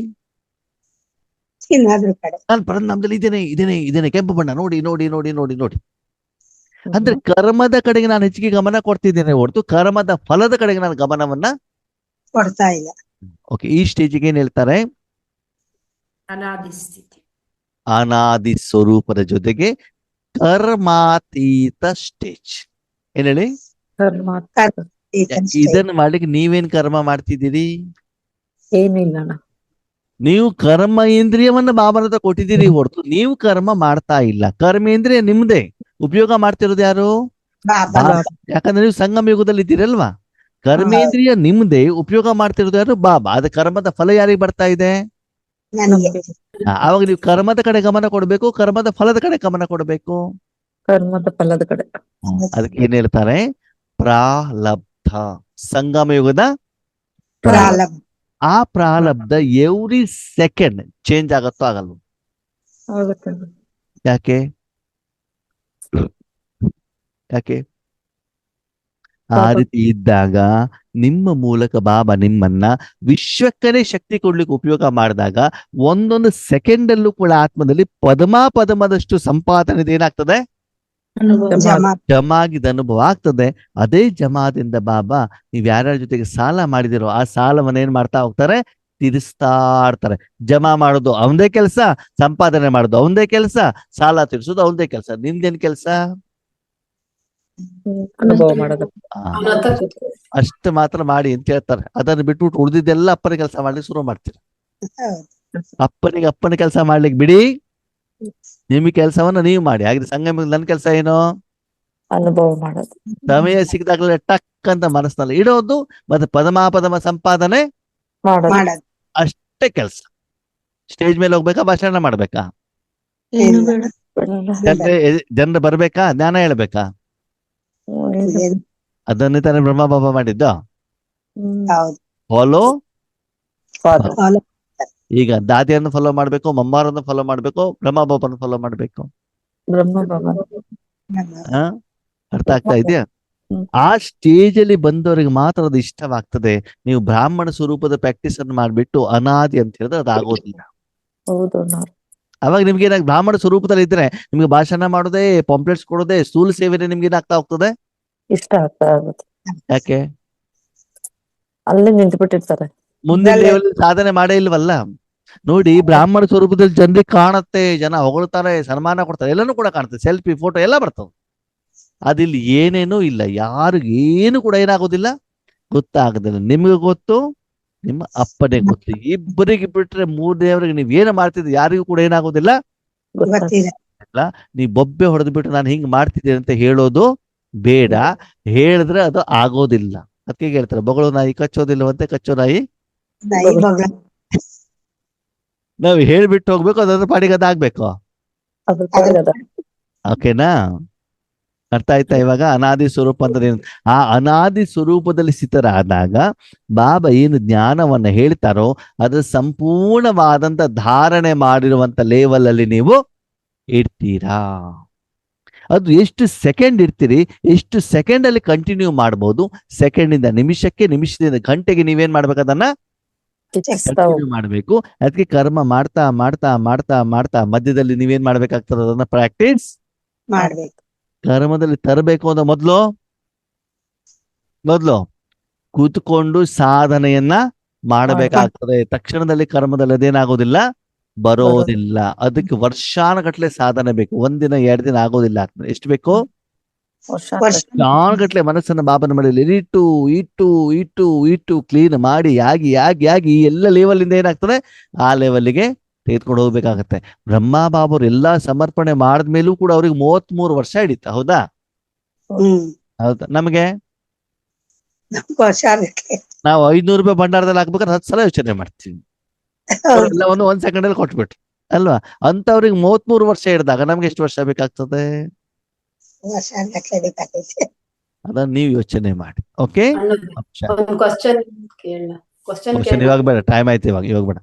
ತಿನ್ನೋದ್ರ ಕಡೆ. ನಾನು ಪರನಾಮದಲ್ಲಿ ಇದೇನೆ ಕೆಂಪು ಬಣ್ಣ ನೋಡಿ ನೋಡಿ ನೋಡಿ ನೋಡಿ ನೋಡಿ ಅಂದ್ರೆ ಕರ್ಮದ ಕಡೆಗೆ ನಾನು ಹೆಚ್ಚಿಗೆ ಗಮನ ಕೊಡ್ತಿದ್ದೇನೆ ಹೊರತು ಕರ್ಮದ ಫಲದ ಕಡೆಗೆ ನಾನು ಗಮನವನ್ನ ಕೊಡ್ತಾ ಇಲ್ಲ. ಓಕೆ. ಈ ಸ್ಟೇಜಿಗೆ ಏನ್ ಹೇಳ್ತಾರೆ? ಅನಾದಿ ಸ್ಥಿತಿ. ಅನಾದಿ ಸ್ವರೂಪದ ಜೊತೆಗೆ ಕರ್ಮಾತೀತ ಸ್ಟೇಜ್. ಏನ್ ಹೇಳಿ? ಇದನ್ನ ಮಾಡ್ಲಿಕ್ಕೆ ನೀವೇನ್ ಕರ್ಮ ಮಾಡ್ತಿದ್ದೀರಿ? ಏನಿಲ್ಲ ಅಣ್ಣ. ನೀವು ಕರ್ಮ ಇಂದ್ರಿಯವನ್ನ ಬಾಬನ ಹತ್ರ ಕೊಟ್ಟಿದ್ದೀರಿ ಹೊರತು ನೀವು ಕರ್ಮ ಮಾಡ್ತಾ ಇಲ್ಲ. ಕರ್ಮೇಂದ್ರಿಯ ನಿಮ್ದೇ, ಉಪಯೋಗ ಮಾಡ್ತಿರೋದು ಯಾರು? ಬಾಬಾ ಯಾಕಂದ್ರೆ ನೀವು ಸಂಗಮ ಯುಗದಲ್ಲಿ ಇದ್ದೀರಲ್ವಾ. ಕರ್ಮೇಂದ್ರಿಯ ನಿಮ್ದೇ, ಉಪಯೋಗ ಮಾಡ್ತಿರೋದು ಯಾರು? ಬಾಬಾ. ಅದ ಕರ್ಮದ ಫಲ ಯಾರಿಗೆ ಬರ್ತಾ ಇದೆ? ನನಗೆ. ಆವಾಗ ನೀವು ಕರ್ಮದ ಕಡೆ ಗಮನ ಕೊಡ್ಬೇಕು, ಕರ್ಮದ ಫಲದ ಕಡೆ ಗಮನ ಕೊಡ್ಬೇಕು. ಕರ್ಮದ ಫಲದ ಕಡೆ. ಅದಕ್ಕೆ ಏನ್ ಹೇಳ್ತಾರೆ? ಪ್ರಾಲಬ್ಧ. ಸಂಗಮ ಯುಗದ ಪ್ರಾಲಬ್ಧ. ಆ ಪ್ರಾಲಬ್ಧ ಎವ್ರಿ ಸೆಕೆಂಡ್ ಚೇಂಜ್ ಆಗತ್ತೋ ಆಗಲ್ವ? ಆಗುತ್ತೆ. ಯಾಕೆ? ಯಾಕೆ ಆ ರೀತಿ ಇದ್ದಾಗ ನಿಮ್ಮ ಮೂಲಕ ಬಾಬಾ ನಿಮ್ಮನ್ನ ವಿಶ್ವಕ್ಕನೇ ಶಕ್ತಿ ಕೊಡ್ಲಿಕ್ಕೆ ಉಪಯೋಗ ಮಾಡಿದಾಗ ಒಂದೊಂದು ಸೆಕೆಂಡ್ ಅಲ್ಲೂ ಕೂಡ ಆತ್ಮದಲ್ಲಿ ಪದಮದಷ್ಟು ಸಂಪಾದನೆ ಏನಾಗ್ತದೆ? ಜಮಾ. ಜಮಾಗಿದ ಅನುಭವ ಆಗ್ತದೆ. ಅದೇ ಜಮಾದಿಂದ ಬಾಬಾ ನೀವ್ ಯಾರ್ಯಾರ ಜೊತೆಗೆ ಸಾಲ ಮಾಡಿದಿರೋ ಆ ಸಾಲವನ್ನ ಏನ್ ಮಾಡ್ತಾ ಹೋಗ್ತಾರೆ? ತೀರಿಸ್ತಾ ಇರ್ತಾರೆ. ಜಮಾ ಮಾಡೋದು ಅವಂದೇ ಕೆಲಸ, ಸಂಪಾದನೆ ಮಾಡೋದು ಅವಂದೇ ಕೆಲಸ, ಸಾಲ ತೀರಿಸೋದು ಅವಂದೇ ಕೆಲಸ. ನಿಮ್ದೇನ್ ಕೆಲಸ? ಅನುಭವ ಮಾಡೋದು. ಅಷ್ಟು ಮಾತ್ರ ಮಾಡಿ ಅಂತ ಹೇಳ್ತಾರೆ. ಅದನ್ನ ಬಿಟ್ಬಿಟ್ಟು ಉಳಿದಿದ್ದೆಲ್ಲ ಅಪ್ಪನ ಕೆಲಸ ಮಾಡ್ಲಿಕ್ಕೆ ಶುರು ಮಾಡ್ತೀರ. ಅಪ್ಪನ ಕೆಲಸ ಮಾಡ್ಲಿಕ್ಕೆ ಬಿಡಿ, ನಿಮ್ ಕೆಲಸವನ್ನ ನೀವು ಮಾಡಿ. ಹಾಗೆ ಸಂಗಮ ನನ್ನ ಕೆಲಸ ಏನು? ಅನುಭವ ಮಾಡೋದು. ಸಮಯ ಸಿಕ್ಕಿದಾಗಲೇ ಟಕ್ ಅಂತ ಮನಸ್ಸಿನಲ್ಲಿ ಇಡೋದು ಮತ್ತೆ ಪದಮ ಸಂಪಾದನೆ ಮಾಡೋದು. ಅಷ್ಟೇ ಕೆಲಸ. ಸ್ಟೇಜ್ ಮೇಲೆ ಹೋಗ್ಬೇಕಾ? ಭಾಷಣ ಮಾಡ್ಬೇಕಾ? ಜನರು ಬರ್ಬೇಕಾ? ಜ್ಞಾನ ಹೇಳ್ಬೇಕಾ? ಅದನ್ನೇ ತಾನೇ ಬ್ರಹ್ಮ ಬಾಬಾ ಮಾಡಿದ್ದು. ಫಾಲೋ. ಈಗ ದಾದಿಯನ್ನು ಫಾಲೋ ಮಾಡ್ಬೇಕು, ಮಮ್ಮಾರನ್ನು ಫಾಲೋ ಮಾಡ್ಬೇಕು, ಬ್ರಹ್ಮ ಬಾಬಾನ ಫಾಲೋ ಮಾಡ್ಬೇಕು. ಅರ್ಥ ಆಗ್ತಾ ಇದೆಯಾ? ಆ ಸ್ಟೇಜ್ ಅಲ್ಲಿ ಬಂದವರಿಗೆ ಮಾತ್ರ ಅದು ಇಷ್ಟವಾಗ್ತದೆ. ನೀವು ಬ್ರಾಹ್ಮಣ ಸ್ವರೂಪದ ಪ್ರಾಕ್ಟೀಸ್ ಅನ್ನು ಮಾಡ್ಬಿಟ್ಟು ಅನಾದಿ ಅಂತ ಹೇಳಿದ್ರೆ ಅದು ಆಗೋದಿಲ್ಲ. ಅವಾಗ ನಿಮ್ಗೆ ಏನಾಗ ಬ್ರಾಹ್ಮಣ ಸ್ವರೂಪದಲ್ಲಿ ಇದ್ರೆ ನಿಮ್ಗೆ ಭಾಷಣ ಮಾಡೋದೇ, ಪಾಂಪ್ಲೆಟ್ಸ್ ಕೊಡೋದೇ, ಸ್ಥೂಲ ಸೇವೆನೇ ನಿಮ್ಗೆ ಏನಾಗ್ತಾ ಹೋಗ್ತದೆ? ಇಷ್ಟ ಆಗ್ತಾ ಆಗುತ್ತೆ. ಯಾಕೆ? ಅಲ್ಲೇ ನಿಂತು ಬಿಟ್ಟಿರ್ತಾರೆ. ಮುಂದಿನ ಲೆವೆಲ್ ಸಾಧನೆ ಮಾಡೇ ಇಲ್ವಲ್ಲ. ನೋಡಿ, ಬ್ರಾಹ್ಮಣ ಸ್ವರೂಪದಲ್ಲಿ ಜನರಿಗೆ ಕಾಣುತ್ತೆ, ಜನ ಹೊಗಳ್ತಾರೆ, ಸನ್ಮಾನ ಕೊಡ್ತಾರೆ, ಎಲ್ಲಾನು ಕೂಡ ಕಾಣುತ್ತೆ, ಸೆಲ್ಫಿ ಫೋಟೋ ಎಲ್ಲ ಬರ್ತವೆ. ಅದಿಲ್ಲಿ ಏನೇನೂ ಇಲ್ಲ. ಯಾರಿಗೇನು ಕೂಡ ಏನಾಗೋದಿಲ್ಲ, ಗೊತ್ತಾಗೋದಿಲ್ಲ. ನಿಮ್ಗೆ ಗೊತ್ತು, ನಿಮ್ಮ ಅಪ್ಪನೇ ಗೊತ್ತು. ಇಬ್ಬರಿಗೆ ಬಿಟ್ರೆ ಮೂರನೇವರಿಗೆ ನೀವ್ ಏನು ಮಾಡ್ತಿದ್ರಿ ಯಾರಿಗೂ ಕೂಡ ಏನಾಗೋದಿಲ್ಲ. ನೀವ್ ಬೊಬ್ಬೆ ಹೊಡೆದು ಬಿಟ್ಟು ನಾನು ಹಿಂಗ್ ಮಾಡ್ತಿದ್ದೀನಿ ಅಂತ ಹೇಳೋದು ಬೇಡ. ಹೇಳಿದ್ರೆ ಅದು ಆಗೋದಿಲ್ಲ. ಅದಕ್ಕೆ ಹೇಳ್ತಾರೆ, ಬೊಗಳು ನಾಯಿ ಕಚ್ಚೋದಿಲ್ಲವಂತೆ, ಕಚ್ಚೋ ನಾಯಿ ನಾವ್ ಹೇಳ್ಬಿಟ್ಟು ಹೋಗ್ಬೇಕು, ಅದ್ರ ಪಾಡಿಗೆ ಅದಾಗ್ಬೇಕು. ಓಕೆನಾ? ಅರ್ಥ ಆಯ್ತಾ ಇವಾಗ? ಅನಾದಿ ಸ್ವರೂಪ ಅಂದ್ರೆ ಏನು? ಆ ಅನಾದಿ ಸ್ವರೂಪದಲ್ಲಿ ಸ್ಥಿತರಾದಾಗ ಬಾಬಾ ಏನು ಜ್ಞಾನವನ್ನ ಹೇಳ್ತಾರೋ ಅದು ಸಂಪೂರ್ಣವಾದಂತ ಧಾರಣೆ ಮಾಡಿರುವಂತ ಲೆವೆಲ್ ಅಲ್ಲಿ ನೀವು ಇರ್ತೀರಾ. ಅದು ಎಷ್ಟು ಸೆಕೆಂಡ್ ಇರ್ತೀರಿ, ಎಷ್ಟು ಸೆಕೆಂಡ್ ಅಲ್ಲಿ ಕಂಟಿನ್ಯೂ ಮಾಡ್ಬೋದು. ಸೆಕೆಂಡಿಂದ ನಿಮಿಷಕ್ಕೆ, ನಿಮಿಷದಿಂದ ಗಂಟೆಗೆ ನೀವೇನ್ ಮಾಡ್ಬೇಕು, ಅದನ್ನ ಕಂಟಿನ್ಯೂ ಮಾಡ್ಬೇಕು. ಅದಕ್ಕೆ ಕರ್ಮ ಮಾಡ್ತಾ ಮಾಡ್ತಾ ಮಾಡ್ತಾ ಮಾಡ್ತಾ ಮಧ್ಯದಲ್ಲಿ ನೀವೇನ್ ಮಾಡ್ಬೇಕಾಗ್ತದೆ, ಅದನ್ನ ಪ್ರಾಕ್ಟೀಸ್ ಮಾಡ್ಬೇಕು. ಕರ್ಮದಲ್ಲಿ ತರಬೇಕು ಅಂತ ಮೊದ್ಲು ಕೂತ್ಕೊಂಡು ಸಾಧನೆಯನ್ನ ಮಾಡಬೇಕಾಗ್ತದೆ. ತಕ್ಷಣದಲ್ಲಿ ಕರ್ಮದಲ್ಲಿ ಅದೇನಾಗೋದಿಲ್ಲ, ಬರೋದಿಲ್ಲ. ಅದಕ್ಕೆ ವರ್ಷಾನುಗಟ್ಲೆ ಸಾಧನೆ ಬೇಕು. ಒಂದಿನ 2 ದಿನ ಆಗೋದಿಲ್ಲ. ಎಷ್ಟು ಬೇಕು? ವರ್ಷಾನುಗಟ್ಲೆ ಮನಸ್ಸನ್ನ ಬಾಬನ ಮನೆಯಲ್ಲಿ ಇಟ್ಟು ಇಟ್ಟು ಇಟ್ಟು ಇಟ್ಟು ಕ್ಲೀನ್ ಮಾಡಿ ಆಗಿ ಆಗಿ ಆಗಿ ಈ ಎಲ್ಲ ಲೆವೆಲ್ ಇಂದ ಏನಾಗ್ತದೆ, ಆ ಲೆವೆಲ್ಗೆ ತೆಗೆದುಕೊಂಡು ಹೋಗ್ಬೇಕಾಗತ್ತೆ. ಬ್ರಹ್ಮ ಬಾಬರು ಎಲ್ಲಾ ಸಮರ್ಪಣೆ ಮಾಡಿದ್ಮೇಲೂ ಕೂಡ ಅವ್ರಿಗೆ 33 ವರ್ಷ ಹಿಡಿತ. ಹೌದಾ? ಹೌದಾ? ನಮಗೆ ನಾವು 500 ರೂಪಾಯಿ ಭಂಡಾರದಲ್ಲಿ ಹಾಕ್ಬೇಕಾದ್ರೆ 10 ಸಲ ಯೋಚನೆ ಮಾಡ್ತೀವಿ. ಎಲ್ಲವನ್ನು 1 ಸೆಕೆಂಡ್ ಅಲ್ಲಿ ಕೊಟ್ಬಿಟ್ರು ಅಲ್ವಾ? ಅಂತವ್ರಿಗೆ 33 ವರ್ಷ ಹಿಡಿದಾಗ ನಮ್ಗೆ ಎಷ್ಟು ವರ್ಷ ಬೇಕಾಗ್ತದೆ? ಅದನ್ನ ನೀವು ಯೋಚನೆ ಮಾಡಿ. ಓಕೆ, ಕ್ವಶನ್ ಇವಾಗ ಬೇಡ, ಟೈಮ್ ಆಯ್ತು. ಇವಾಗ ಬೇಡ.